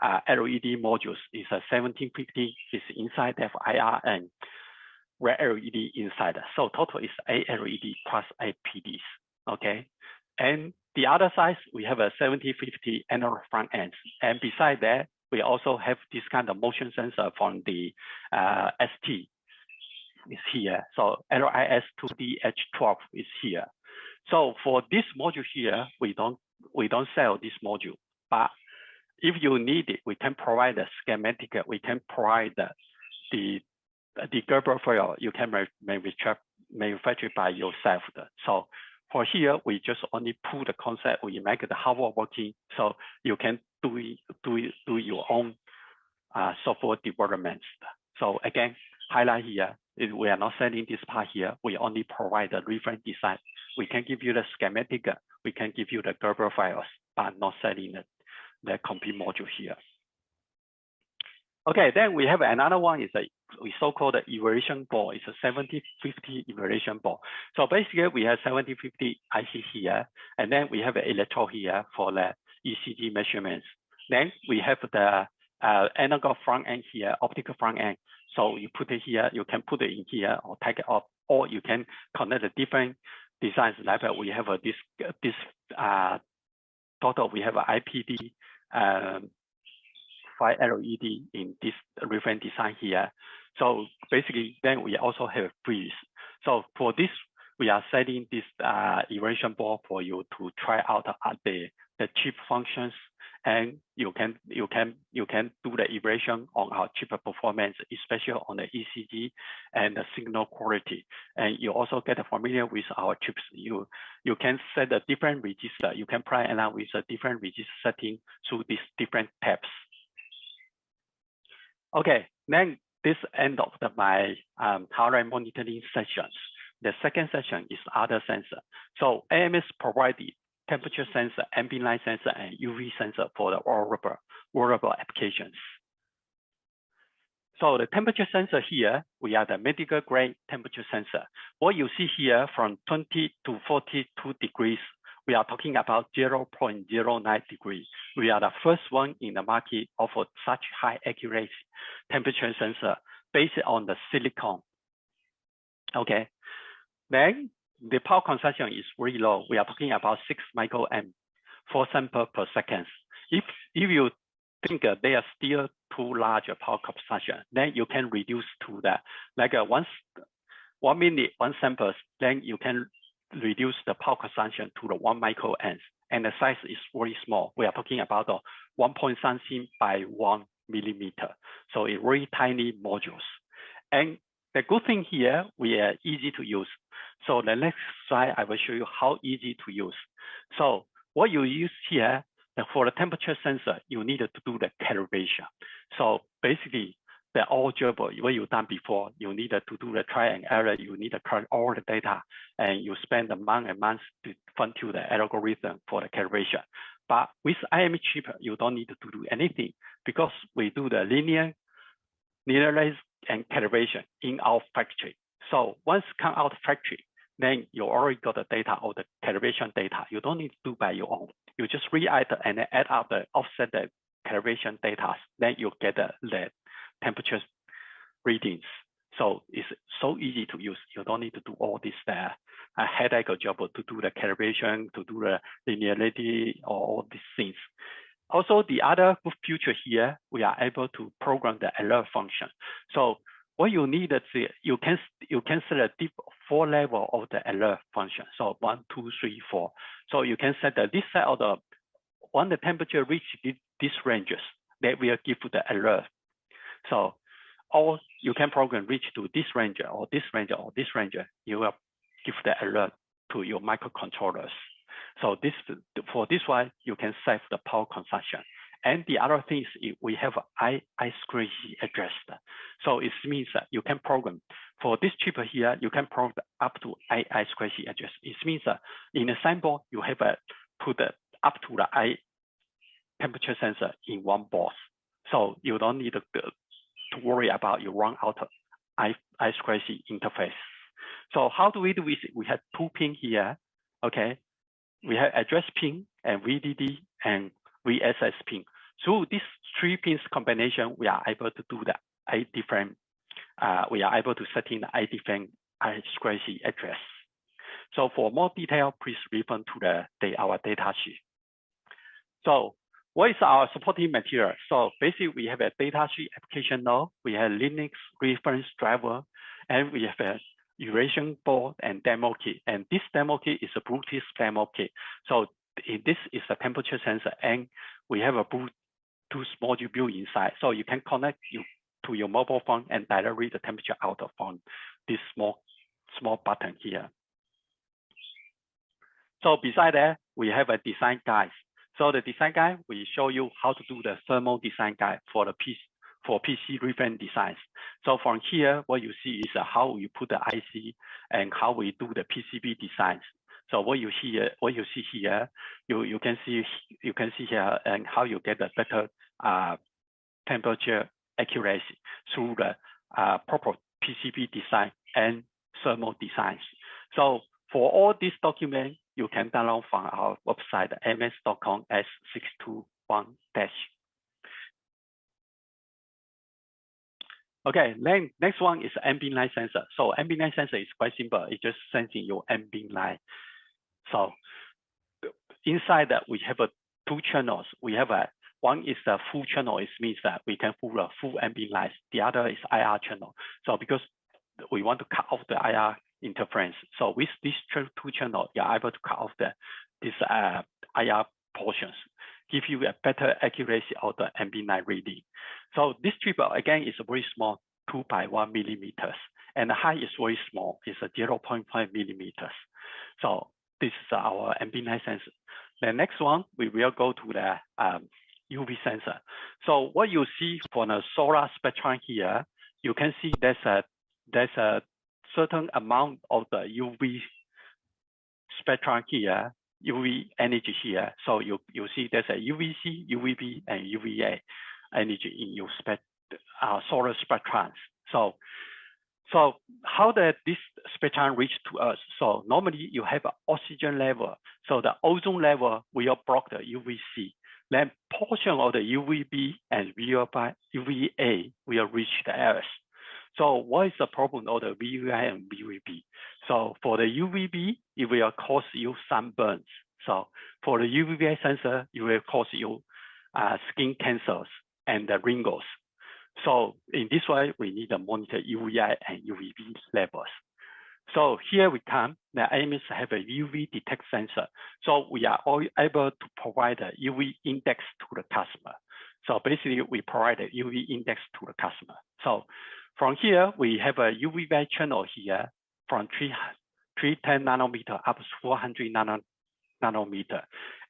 LED modules. It's a 1750 is inside, they have IR and red LED inside. So total is 8 LED plus 8 PDs, okay? And the other side, we have a 7050 analog front ends. And beside that, we also have this kind of motion sensor from the ST is here. So LIS2DH12 is here. So for this module here, we don't sell this module, but if you need it, we can provide the schematic. We can provide the Gerber file. You can manufacture by yourself. So for here, we just only pull the concept. We make the hardware working, so you can do your own software development. So again, highlight here. We are not selling this part here. We only provide the reference design. We can give you the schematic. We can give you the Gerber files, but not selling the complete module here. Okay, then we have another one. Is we so-called the evaluation board. It's a 7050 evaluation board. So basically, we have 7050 IC here, and then we have an electrode here for the ECG measurements. Then we have the analog front end here, optical front end. So you put it here, you can put it in here or take it off, or you can connect the different designs. Like we have this total, we have an IPD 5 LED in this reference design here. So basically, then we also have freeze. So for this, we are setting this evaluation board for you to try out the chip functions, and you can do the evaluation on our chip performance, especially on the ECG and the signal quality. And you also get familiar with our chips. You can set a different register. You can play around with a different register setting through these different tabs. Okay, then this end of my heart rate monitoring sessions. The second session is other sensor. So AMS provide the temperature sensor, ambient light sensor, and UV sensor for the wearable applications. So the temperature sensor here, we are the medical grade temperature sensor. What you see here from 20 to 42 degrees, we are talking about 0.09 degrees. We are the first one in the market offer such high accuracy temperature sensor based on the silicon. Okay, then the power consumption is very low. We are talking about 6 microamp, 4 samples per second. If you think they are still too large a power consumption, then you can reduce to that. Like 1 minute, 1 samples, then you can reduce the power consumption to the 1 microamps. And the size is very small. We are talking about the 1 something by 1 millimeter. So it's very tiny modules. And the good thing here, we are easy to use. So the next slide, I will show you how easy to use. So what you use here, for the temperature sensor, you need to do the calibration. So basically, the algebra, what you've done before, you need to do the trial and error, you need to collect all the data, and you spend the month and months to fine tune the algorithm for the calibration. But with IME chip, you don't need to do anything because we do the linearize and calibration in our factory. So once come out of factory, then you already got the data or the calibration data. You don't need to do by your own. You just re-add and add up the offset the calibration data. Then you get the temperature readings. So it's so easy to use. You don't need to do all this headache job to do the calibration, to do the linearity, or all these things. Also, the other good feature here, we are able to program the alert function. So what you need is you can set a deep 4 level of the alert function. So 1, 2, 3, 4. So you can set this side of the when the temperature reach these ranges, that will give you the alert. So, or you can program reach to this range or this range or this range, you will give the alert to your microcontrollers. So this for this one, you can save the power consumption. And the other thing is we have I2C address. So it means that you can program for this chip here, you can program up to I2C address. It means that in a sample, you have put up to the temperature sensor in one box. So you don't need to worry about you run out of I2C interface. So how do we do it? We have 2 pins here, okay? We have address pin and VDD and VSS pin. So these 3 pins combination, we are able to do the 8 different, we are able to set in 8 different I2C address. So for more detail, please refer to our data sheet. So what is our supporting material? So basically we have a data sheet application node, we have Linux reference driver, and we have a Eurasian board and demo kit. And this demo kit is a Bluetooth demo kit. So this is a temperature sensor, and we have a Bluetooth module built inside. So you can connect to your mobile phone and directly read the temperature out of phone. This small button here. So beside that, we have a design guide. So the design guide, we show you how to do the thermal design guide for the PC reference designs. So from here, what you see is how we put the IC and how we do the PCB designs. So what you see here, you can see here and how you get a better temperature accuracy through the proper PCB design and thermal designs. So for all these documents, you can download from our website, ms.com AS6221. Okay, then next one is ambient light sensor. So ambient light sensor is quite simple. It's just sensing your ambient light. So inside that we have 2 channels. We have one is the full channel. It means that we can pull the full ambient light. The other is IR channel. So because we want to cut off the IR interference. So with these 2 channels, you're able to cut off this IR portions, give you a better accuracy of the ambient light reading. So this chip again is very small, 2 by 1 millimeters, and the height is very small. It's a 0.5 millimeters. So this is our ambient light sensor. The next one, we will go to the UV sensor. So what you see for the solar spectrum here, you can see there's a certain amount of the UV spectrum here, UV energy here. So you see there's a UVC, UVB, and UVA energy in your solar spectrums. So how does this spectrum reach to us? So normally you have an oxygen level. So the ozone level will block the UVC. Then portion of the UVB and UVA will reach the Earth. So what is the problem of the VUI and UVB? So for the UVB, it will cause you sunburns. So for the UVA sensor, it will cause you skin cancers and the wrinkles. So in this way, we need to monitor UVI and UVB levels. So here we come, the AMS have a UV detect sensor. So we are all able to provide a UV index to the customer. So basically we provide a UV index to the customer. So from here, we have a UV light channel here from 310 nanometer up to 400 nanometer.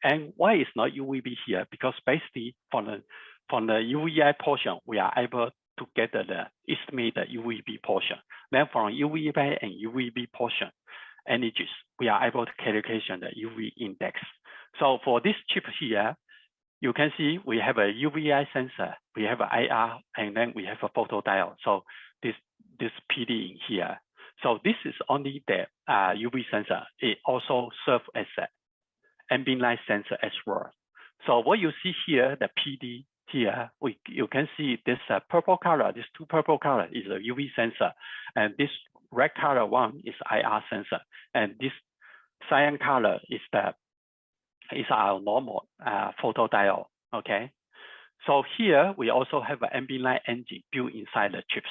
And why is not UVB here? Because basically from the UVI portion, we are able to get the estimated UVB portion. Then from UVI and UVB portion energies, we are able to calculate the UV index. So for this chip here, you can see we have a UVI sensor, we have an IR, and then we have a photodiode. So this PD in here. So this is only the UV sensor. It also serves as an ambient light sensor as well. So what you see here, the PD here, you can see this purple color, this two purple color is a UV sensor, and this red color one is IR sensor, and this cyan color is our normal photodiode. Okay, so here we also have an ambient light engine built inside the chips,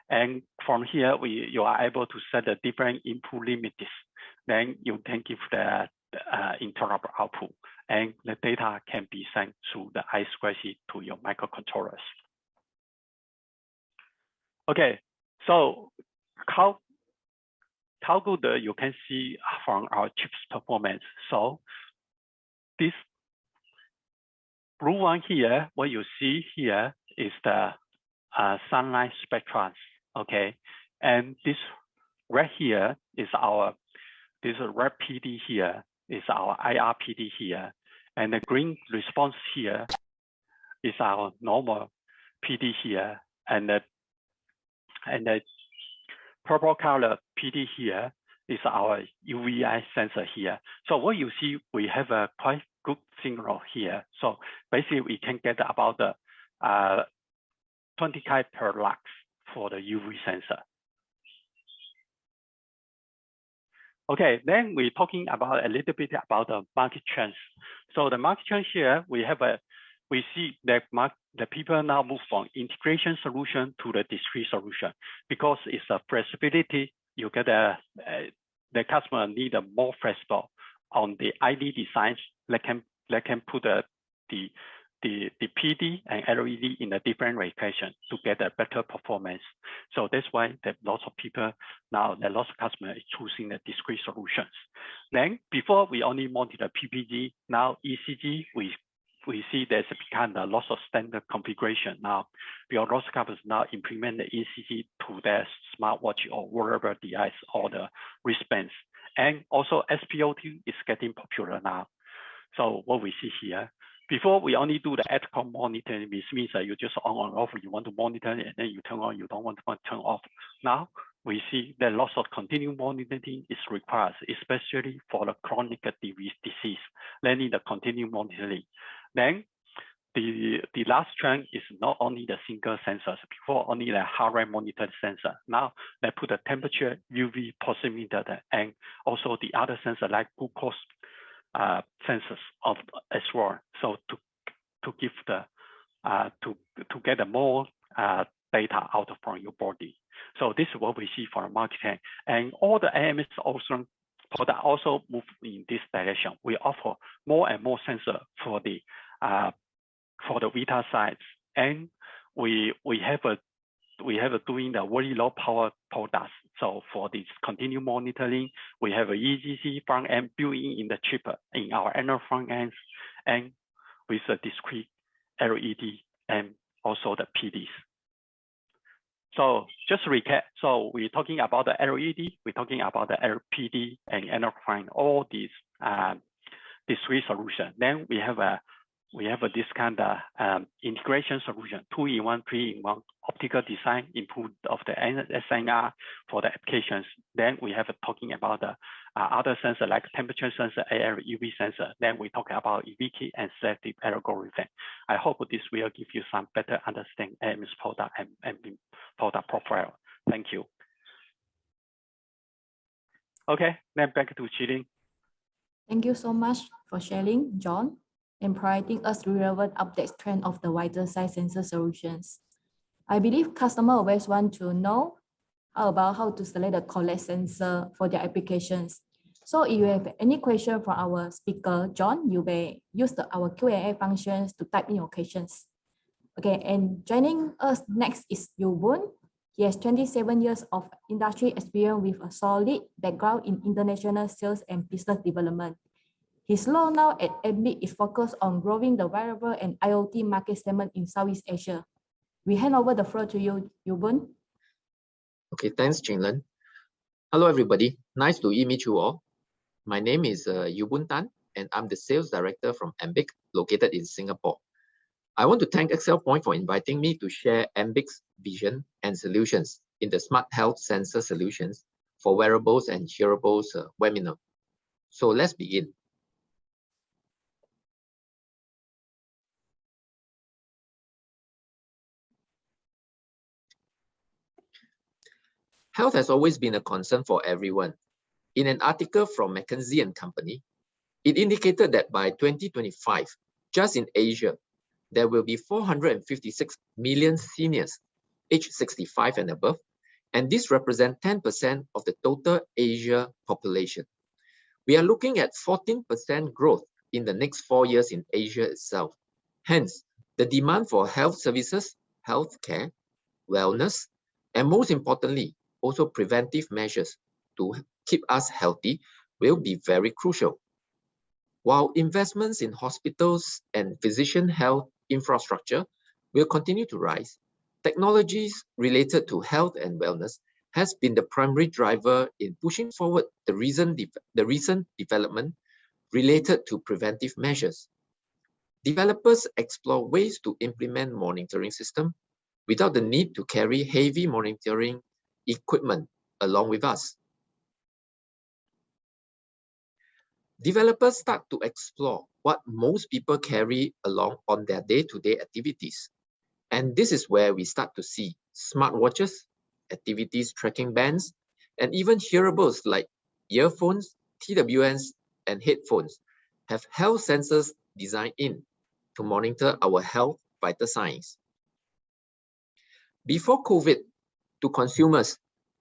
and from here you are able to set the different input limits. Then you can give the interrupt output, and the data can be sent through the I2C to your microcontrollers. Okay, so how good you can see from our chips performance. So this blue one here, what you see here is the sunlight spectrum. Okay, and this red here is this red PD here is our IR PD here, and the green response here is our normal PD here, and the purple color PD here is our UVI sensor here. So what you see, we have a quite good signal here. So basically we can get about the 20 K per lux for the UV sensor. Okay, then we're talking about a little bit about the market trends. So the market trend here, we see that the people now move from integration solution to the discrete solution because it's a flexibility. You get the customer need a more flexible on the ID designs that can put the PD and LED in a different location to get a better performance. So that's why that lots of people now, that lots of customers is choosing the discrete solutions. Then before we only monitor PPG, now ECG, we see there's become a lots of standard configuration now. Because lots of customers now implement the ECG to their smartwatch or wearable device or the wristbands. And also SPOT is getting popular now. So what we see here, before we only do the ethical monitoring, which means that you just on or off, you want to monitor it and then you turn on, you don't want to turn off. Now we see that lots of continuous monitoring is required, especially for the chronic disease, then need the continuous monitoring. Then the last trend is not only the single sensors, before only the heart rate monitored sensor. Now they put a temperature, UV posimeter, and also the other sensor like glucose sensors as well. So to give the to get a more data out from your body. So this is what we see for the market, and all the AMS OSRAM product also move in this direction. We offer more and more sensor for the Vita sites, and we have doing the very low power products. So for this continuous monitoring, we have a EGC front end built in the chip in our analog front ends, and with a discrete LED and also the PDs. So just to recap, so we're talking about the LED, we're talking about the LPD and analog front, all these discrete solution. Then we have this kind of integration solution, 2-in-1, 3-in-1 optical design input of the SNR for the applications. Then we have talking about the other sensor like temperature sensor, AR, UV sensor. Then we talk about EVK and Selective Algorithm. I hope this will give you some better understanding AMS product and product profile. Thank you. Okay, then back to Chilin. Thank you so much for sharing, John, and providing us relevant updates trend of the wider size sensor solutions. I believe customers always want to know How about how to select the correct sensor for their applications? So if you have any question for our speaker, John, you may use our Q&A functions to type in your questions. Okay, and joining us next is Yubun. He has 27 years of industry experience with a solid background in international sales and business development. His role now at Ambiq is focused on growing the wearable and IoT market segment in Southeast Asia. We hand over the floor to you, Yubun. Okay, thanks, Chinlen. Hello, everybody. Nice to meet you all. My name is Yubun Tan, and I'm the Sales Director from Ambiq, located in Singapore. I want to thank ExcelPoint for inviting me to share Ambiq's vision and solutions in the Smart Health Sensor Solutions for Wearables and Hearables webinar. So let's begin. Health has always been a concern for everyone. In an article from McKinsey & Company, it indicated that by 2025, just in Asia, there will be 456 million seniors aged 65 and above, and this represents 10% of the total Asia population. We are looking at 14% growth in the next 4 years in Asia itself. Hence, the demand for health services, healthcare, wellness, and most importantly, also preventive measures to keep us healthy will be very crucial. While investments in hospitals and physician health infrastructure will continue to rise, technologies related to health and wellness has been the primary driver in pushing forward the recent development related to preventive measures. Developers explore ways to implement monitoring system without the need to carry heavy monitoring equipment along with us. Developers start to explore what most people carry along on their day-to-day activities. And this is where we start to see smartwatches, activities tracking bands, and even hearables like earphones, TWNs, and headphones have health sensors designed in to monitor our health vital signs. Before COVID, to consumers,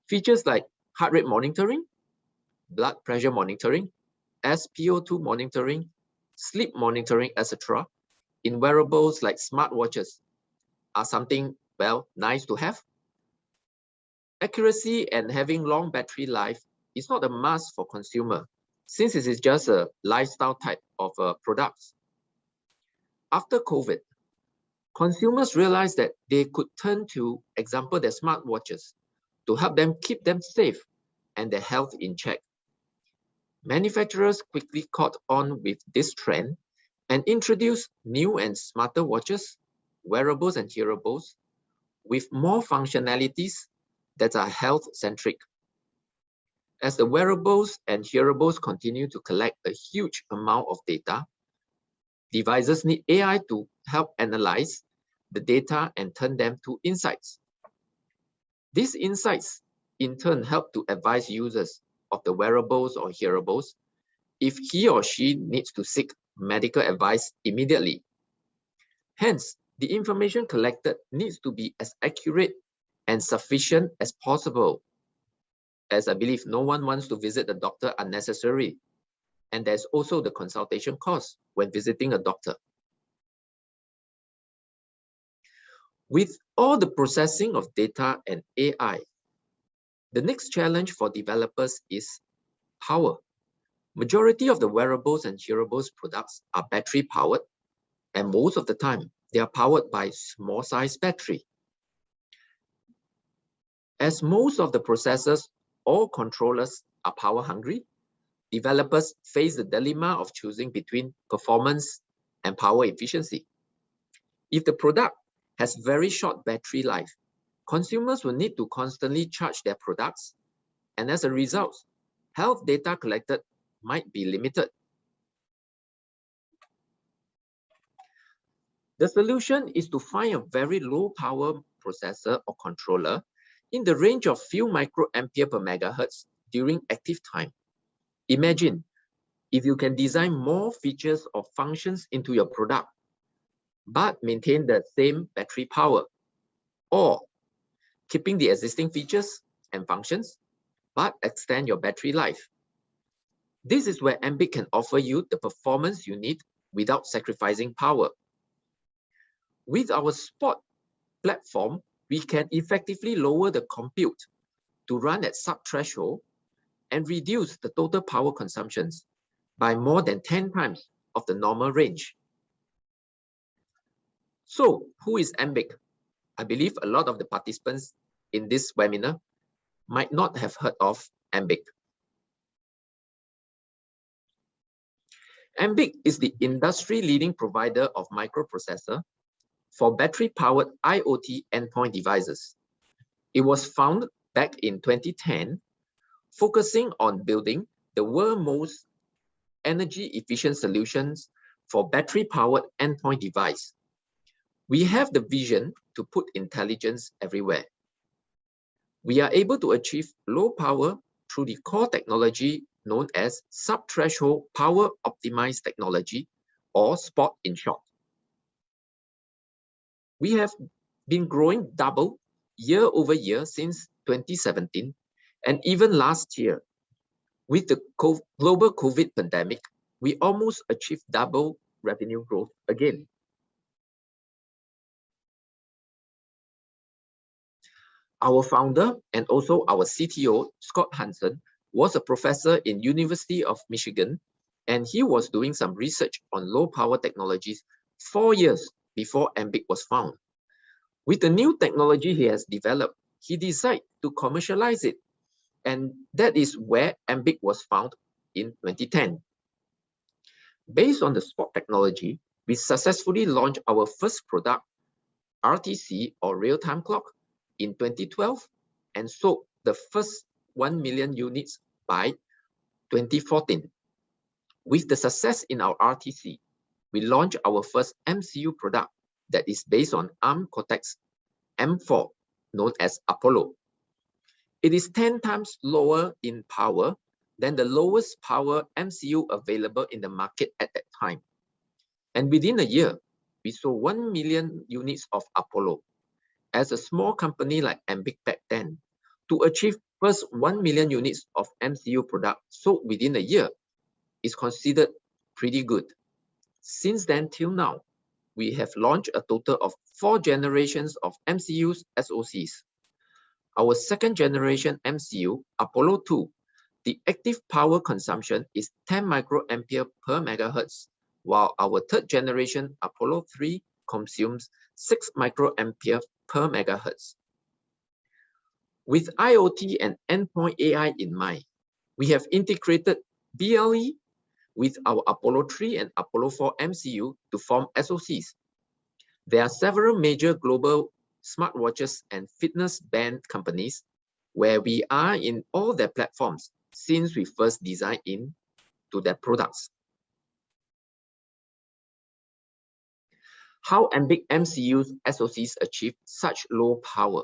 features like heart rate monitoring, blood pressure monitoring, SpO2 monitoring, sleep monitoring, etc., in wearables like smartwatches are something, well, nice to have. Accuracy and having long battery life is not a must for consumer, since it is just a lifestyle type of products. After COVID, consumers realized that they could turn to, example, their smartwatches to help them keep them safe and their health in check. Manufacturers quickly caught on with this trend and introduced new and smarter watches, wearables and hearables with more functionalities that are health-centric. As the wearables and hearables continue to collect a huge amount of data, devices need AI to help analyze the data and turn them to insights. These insights in turn help to advise users of the wearables or hearables if he or she needs to seek medical advice immediately. Hence, the information collected needs to be as accurate and sufficient as possible, as I believe no one wants to visit the doctor unnecessarily. And there's also the consultation cost when visiting a doctor. With all the processing of data and AI, the next challenge for developers is power. Majority of the wearables and hearables products are battery powered, and most of the time, they are powered by small size battery. As most of the processors or controllers are power hungry, developers face the dilemma of choosing between performance and power efficiency. If the product has very short battery life, consumers will need to constantly charge their products, and as a result, health data collected might be limited. The solution is to find a very low power processor or controller in the range of few microampere per megahertz during active time. Imagine if you can design more features or functions into your product, but maintain the same battery power, or keeping the existing features and functions, but extend your battery life. This is where Ambiq can offer you the performance you need without sacrificing power. With our Spot platform, we can effectively lower the compute to run at sub-threshold and reduce the total power consumptions by more than 10 times of the normal range. So, who is Ambiq? I believe a lot of the participants in this webinar might not have heard of Ambiq. Ambiq is the industry-leading provider of microprocessor for battery-powered IoT endpoint devices. It was founded back in 2010, focusing on building the world's most energy-efficient solutions for battery-powered endpoint device. We have the vision to put intelligence everywhere. We are able to achieve low power through the core technology known as sub-threshold power optimized technology, or SPOT in short. We have been growing double year over year since 2017, and even last year, with the global COVID pandemic, we almost achieved double revenue growth again. Our founder and also our CTO, Scott Hansen, was a professor in University of Michigan, and he was doing some research on low power technologies 4 years before Ambiq was found. With the new technology he has developed, he decided to commercialize it, and that is where Ambiq was found in 2010. Based on the SPOT technology, we successfully launched our first product, RTC or real-time clock, in 2012 and sold the first 1 million units by 2014. With the success in our RTC, we launched our first MCU product that is based on ARM Cortex M4, known as Apollo. It is 10 times lower in power than the lowest power MCU available in the market at that time. And within a year, we sold 1 million units of Apollo. As a small company like Ambiq back then, to achieve first 1 million units of MCU product sold within a year is considered pretty good. Since then till now, we have launched a total of 4 generations of MCUs SoCs. Our second generation MCU, Apollo 2, the active power consumption is 10 microampere per megahertz, while our third generation, Apollo 3, consumes 6 microampere per megahertz. With IoT and endpoint AI in mind, we have integrated BLE with our Apollo 3 and Apollo 4 MCU to form SoCs. There are several major global smartwatches and fitness band companies where we are in all their platforms since we first designed in to their products. How Ambiq MCUs SoCs achieve such low power?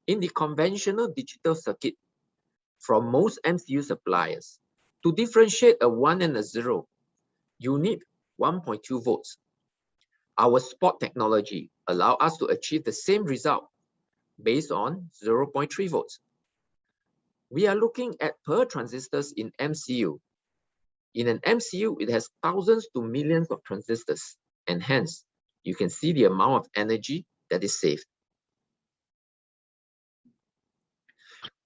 In the conventional digital circuit, from most MCU suppliers, to differentiate a 1 and a 0, you need 1.2 volts. Our SPOT technology allows us to achieve the same result based on 0.3 volts. We are looking at per transistors in MCU. In an MCU, it has thousands to millions of transistors, and hence, you can see the amount of energy that is saved.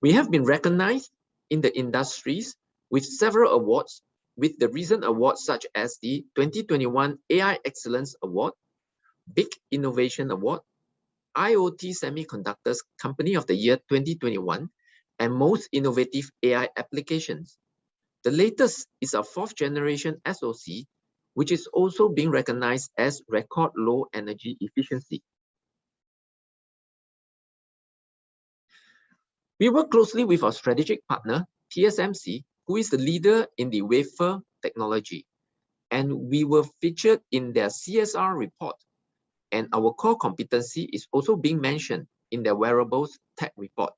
We have been recognized in the industries with several awards, with the recent awards such as the 2021 AI Excellence Award, Big Innovation Award, IoT Semiconductors Company of the Year 2021, and Most Innovative AI Applications. The latest is our 4th generation SoC, which is also being recognized as record low energy efficiency. We work closely with our strategic partner, TSMC, who is the leader in the wafer technology, and we were featured in their CSR report, and our core competency is also being mentioned in their wearables tech report.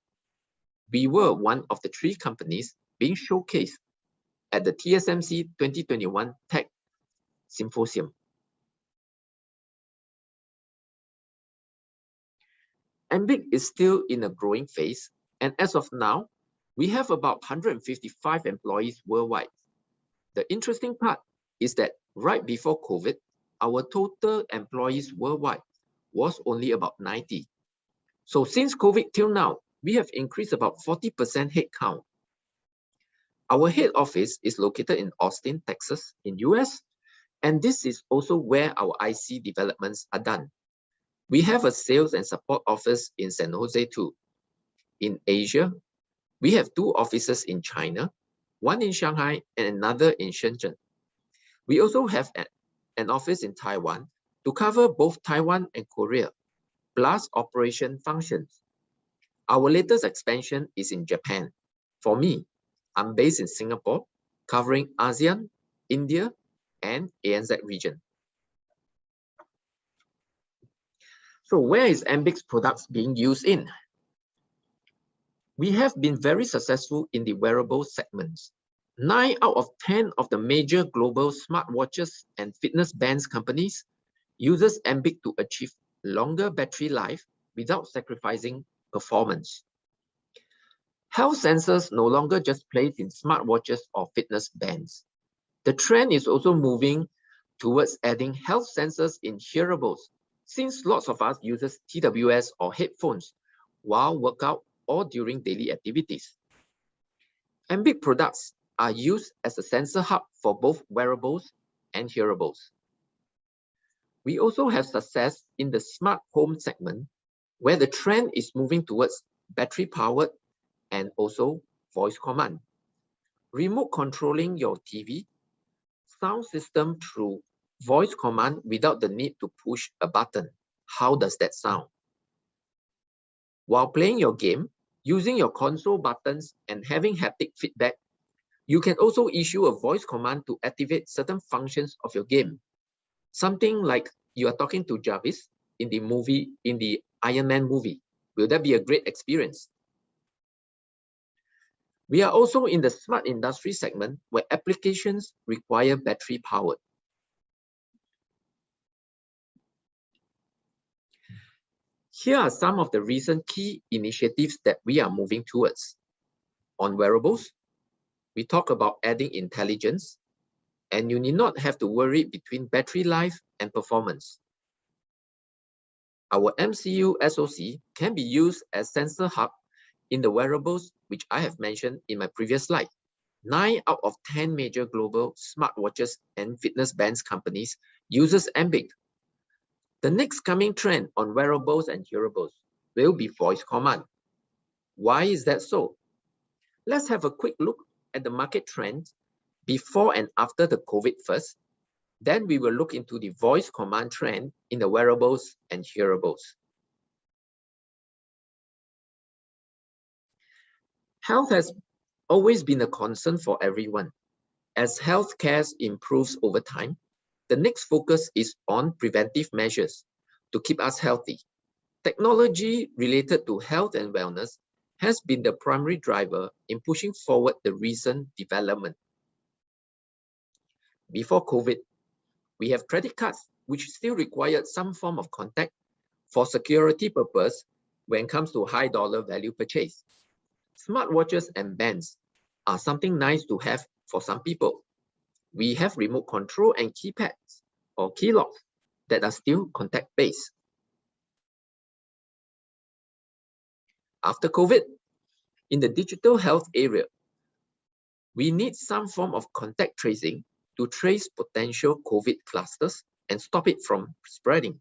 We were one of the 3 companies being showcased at the TSMC 2021 Tech Symposium. Ambiq is still in a growing phase, And as of now, we have about 155 employees worldwide. The interesting part is that right before COVID, our total employees worldwide was only about 90. So since COVID till now, we have increased about 40% headcount. Our head office is located in Austin, Texas, in US, and this is also where our IC developments are done. We have a sales and support office in San Jose too. In Asia, we have 2 offices in China, one in Shanghai and another in Shenzhen. We also have an office in Taiwan to cover both Taiwan and Korea, plus operation functions. Our latest expansion is in Japan. For me, I'm based in Singapore, covering ASEAN, India, and ANZ region. So where is Ambiq's products being used in? We have been very successful in the wearable segments. 9 out of 10 of the major global smartwatches and fitness bands companies uses Ambiq to achieve longer battery life without sacrificing performance. Health sensors no longer just placed in smartwatches or fitness bands. The trend is also moving towards adding health sensors in hearables, since lots of us uses TWS or headphones while workout or during daily activities. Ambiq products are used as a sensor hub for both wearables and hearables. We also have success in the smart home segment, where the trend is moving towards battery-powered and also voice command. Remote controlling your TV, sound system through voice command without the need to push a button. How does that sound? While playing your game, using your console buttons and having haptic feedback, you can also issue a voice command to activate certain functions of your game. Something like you are talking to Jarvis in the Iron Man movie. Will that be a great experience? We are also in the smart industry segment where applications require battery powered. Here are some of the recent key initiatives that we are moving towards. On wearables, we talk about adding intelligence, and you need not have to worry between battery life and performance. Our MCU SoC can be used as sensor hub in the wearables, which I have mentioned in my previous slide. 9 out of 10 major global smartwatches and fitness bands companies uses Ambiq. The next coming trend on wearables and hearables will be voice command. Why is that so? Let's have a quick look at the market trends before and after the COVID first. Then we will look into the voice command trend in the wearables and hearables. Health has always been a concern for everyone. As healthcare improves over time, the next focus is on preventive measures to keep us healthy. Technology related to health and wellness has been the primary driver in pushing forward the recent development. Before COVID, we have credit cards which still required some form of contact for security purpose when it comes to high dollar value purchase. Smartwatches and bands are something nice to have for some people. We have remote control and keypads or key locks that are still contact-based. After COVID, in the digital health area, we need some form of contact tracing to trace potential COVID clusters and stop it from spreading.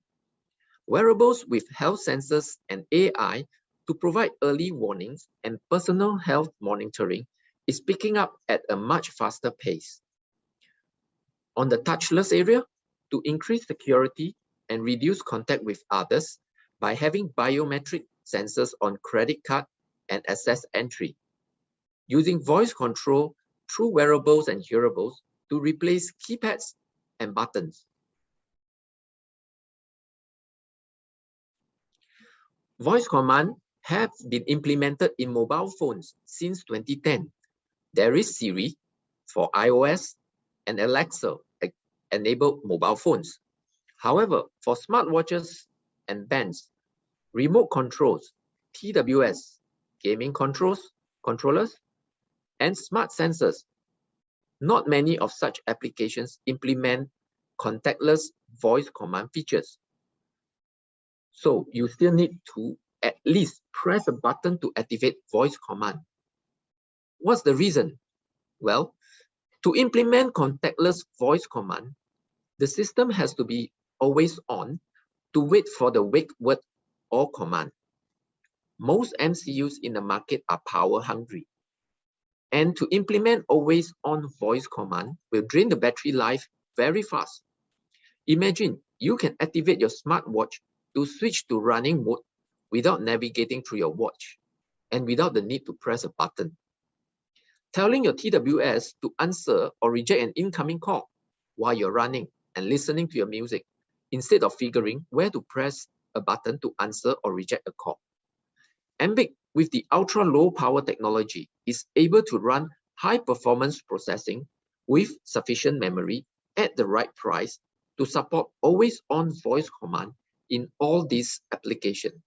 Wearables with health sensors and AI to provide early warnings and personal health monitoring is picking up at a much faster pace. On the touchless area, to increase security and reduce contact with others by having biometric sensors on credit card and access entry. Using voice control through wearables and hearables to replace keypads and buttons. Voice command have been implemented in mobile phones since 2010. There is Siri for iOS and Alexa enabled mobile phones. However, for smartwatches and bands, remote controls, TWS, gaming controllers, and smart sensors. Not many of such applications implement contactless voice command features. So you still need to at least press a button to activate voice command. What's the reason? Well, to implement contactless voice command, the system has to be always on to wait for the wake word or command. Most MCUs in the market are power hungry. And to implement always on voice command will drain the battery life very fast. Imagine you can activate your smartwatch to switch to running mode without navigating through your watch and without the need to press a button. Telling your TWS to answer or reject an incoming call while you're running and listening to your music instead of figuring where to press a button to answer or reject a call. Ambiq, with the ultra low power technology, is able to run high performance processing with sufficient memory at the right price to support always on voice command in all these applications.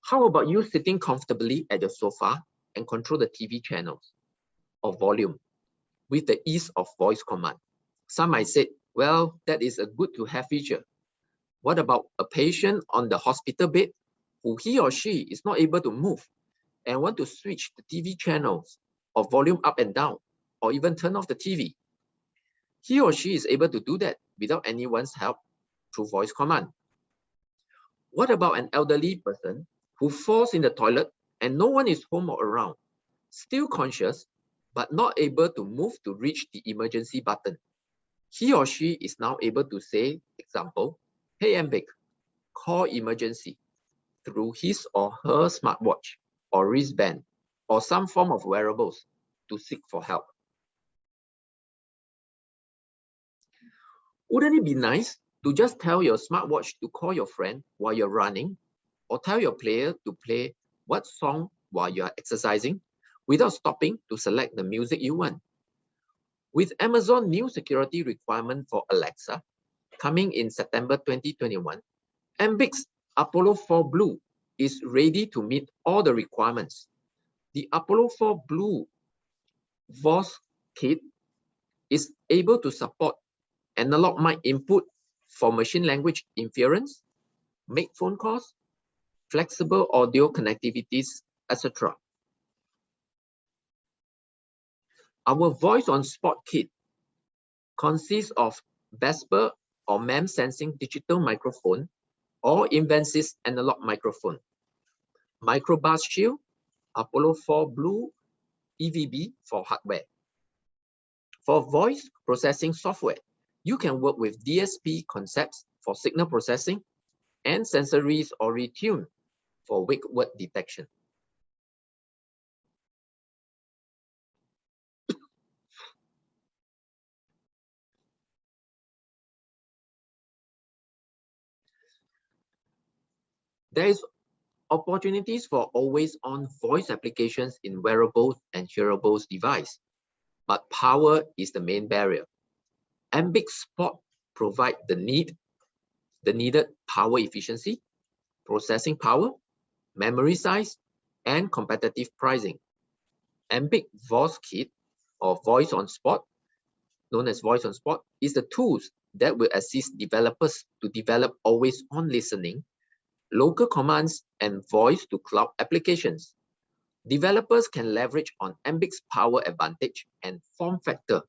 How about you sitting comfortably at your sofa and control the TV channels or volume with the ease of voice command? Some might say, well, that is a good to have feature. What about a patient on the hospital bed who he or she is not able to move and want to switch the TV channels or volume up and down or even turn off the TV? He or she is able to do that without anyone's help through voice command. What about an elderly person who falls in the toilet and no one is home or around, still conscious, but not able to move to reach the emergency button? He or she is now able to say, example, "Hey Ambiq, call emergency," through his or her smartwatch or wristband or some form of wearables to seek for help. Wouldn't it be nice to just tell your smartwatch to call your friend while you're running, or tell your player to play what song while you're exercising without stopping to select the music you want? With Amazon's new security requirement for Alexa coming in September 2021, Ambiq's Apollo 4 Blue is ready to meet all the requirements. The Apollo 4 Blue voice kit is able to support analog mic input for machine language inference, make phone calls, flexible audio connectivities, etc. Our voice on spot kit consists of Vesper or MEM sensing digital microphone or Invensys analog microphone, microbus shield, Apollo 4 Blue EVB for hardware. For voice processing software, you can work with DSP concepts for signal processing and sensories or retune for wake word detection. There is opportunities for always-on voice applications in wearables and hearables device, but power is the main barrier. Ambiq Spot provide the needed power efficiency, processing power, memory size, and competitive pricing. Ambiq Voice Kit or Voice on Spot, known as Voice on Spot, is the tools that will assist developers to develop always-on listening, local commands, and voice-to-cloud applications. Developers can leverage on Ambiq's power advantage and form factor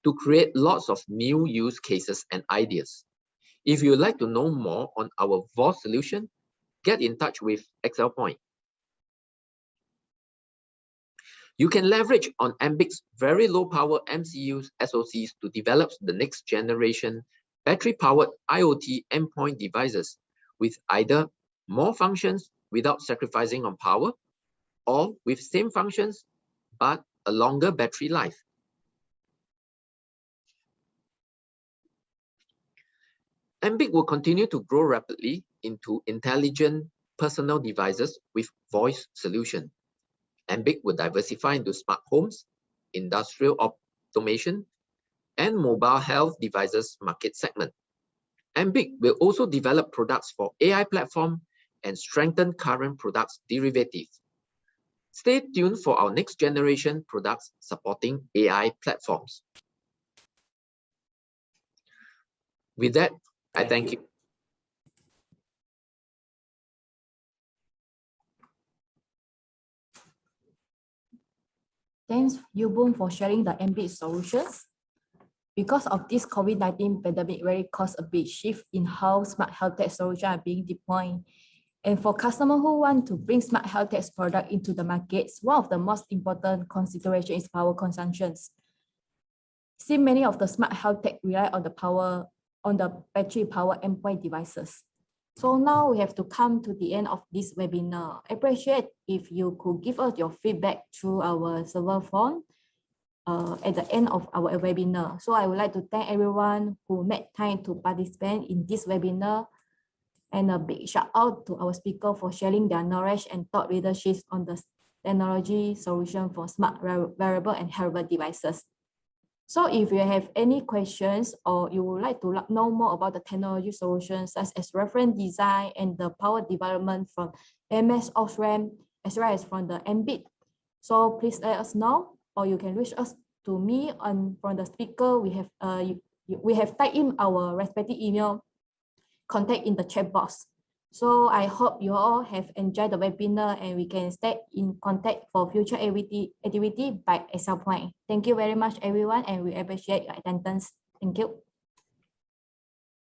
to create lots of new use cases and ideas. If you would like to know more on our voice solution, get in touch with ExcelPoint. You can leverage on Ambiq's very low power MCUs SoCs to develop the next generation battery-powered IoT endpoint devices with either more functions without sacrificing on power, or with same functions but a longer battery life. Ambiq will continue to grow rapidly into intelligent personal devices with voice solution. Ambiq will diversify into smart homes, industrial automation, and mobile health devices market segment. Ambiq will also develop products for AI platform and strengthen current products' derivatives. Stay tuned for our next generation products supporting AI platforms. With that, I thank you. Thanks, Yubun, for sharing the Ambiq solutions. Because of this COVID-19 pandemic, really caused a big shift in how smart health tech solutions are being deployed. And for customers who want to bring smart health tech product into the markets, one of the most important considerations is power consumptions. See, many of the smart health tech rely on the battery power endpoint devices. So now we have to come to the end of this webinar. I appreciate if you could give us your feedback through our server form at the end of our webinar. So I would like to thank everyone who made time to participate in this webinar, and a big shout out to our speaker for sharing their knowledge and thought leadership on the technology solution for smart wearable and hearable devices. So if you have any questions or you would like to know more about the technology solutions such as reference design and the power development from MS OSRAM as well as from the Ambiq, so please let us know, or you can reach us to me and from the speaker. We have typed in our respective email contact in the chat box. So I hope you all have enjoyed the webinar and we can stay in contact for future activity by ExcelPoint. Thank you very much, everyone, and we appreciate your attendance. Thank you.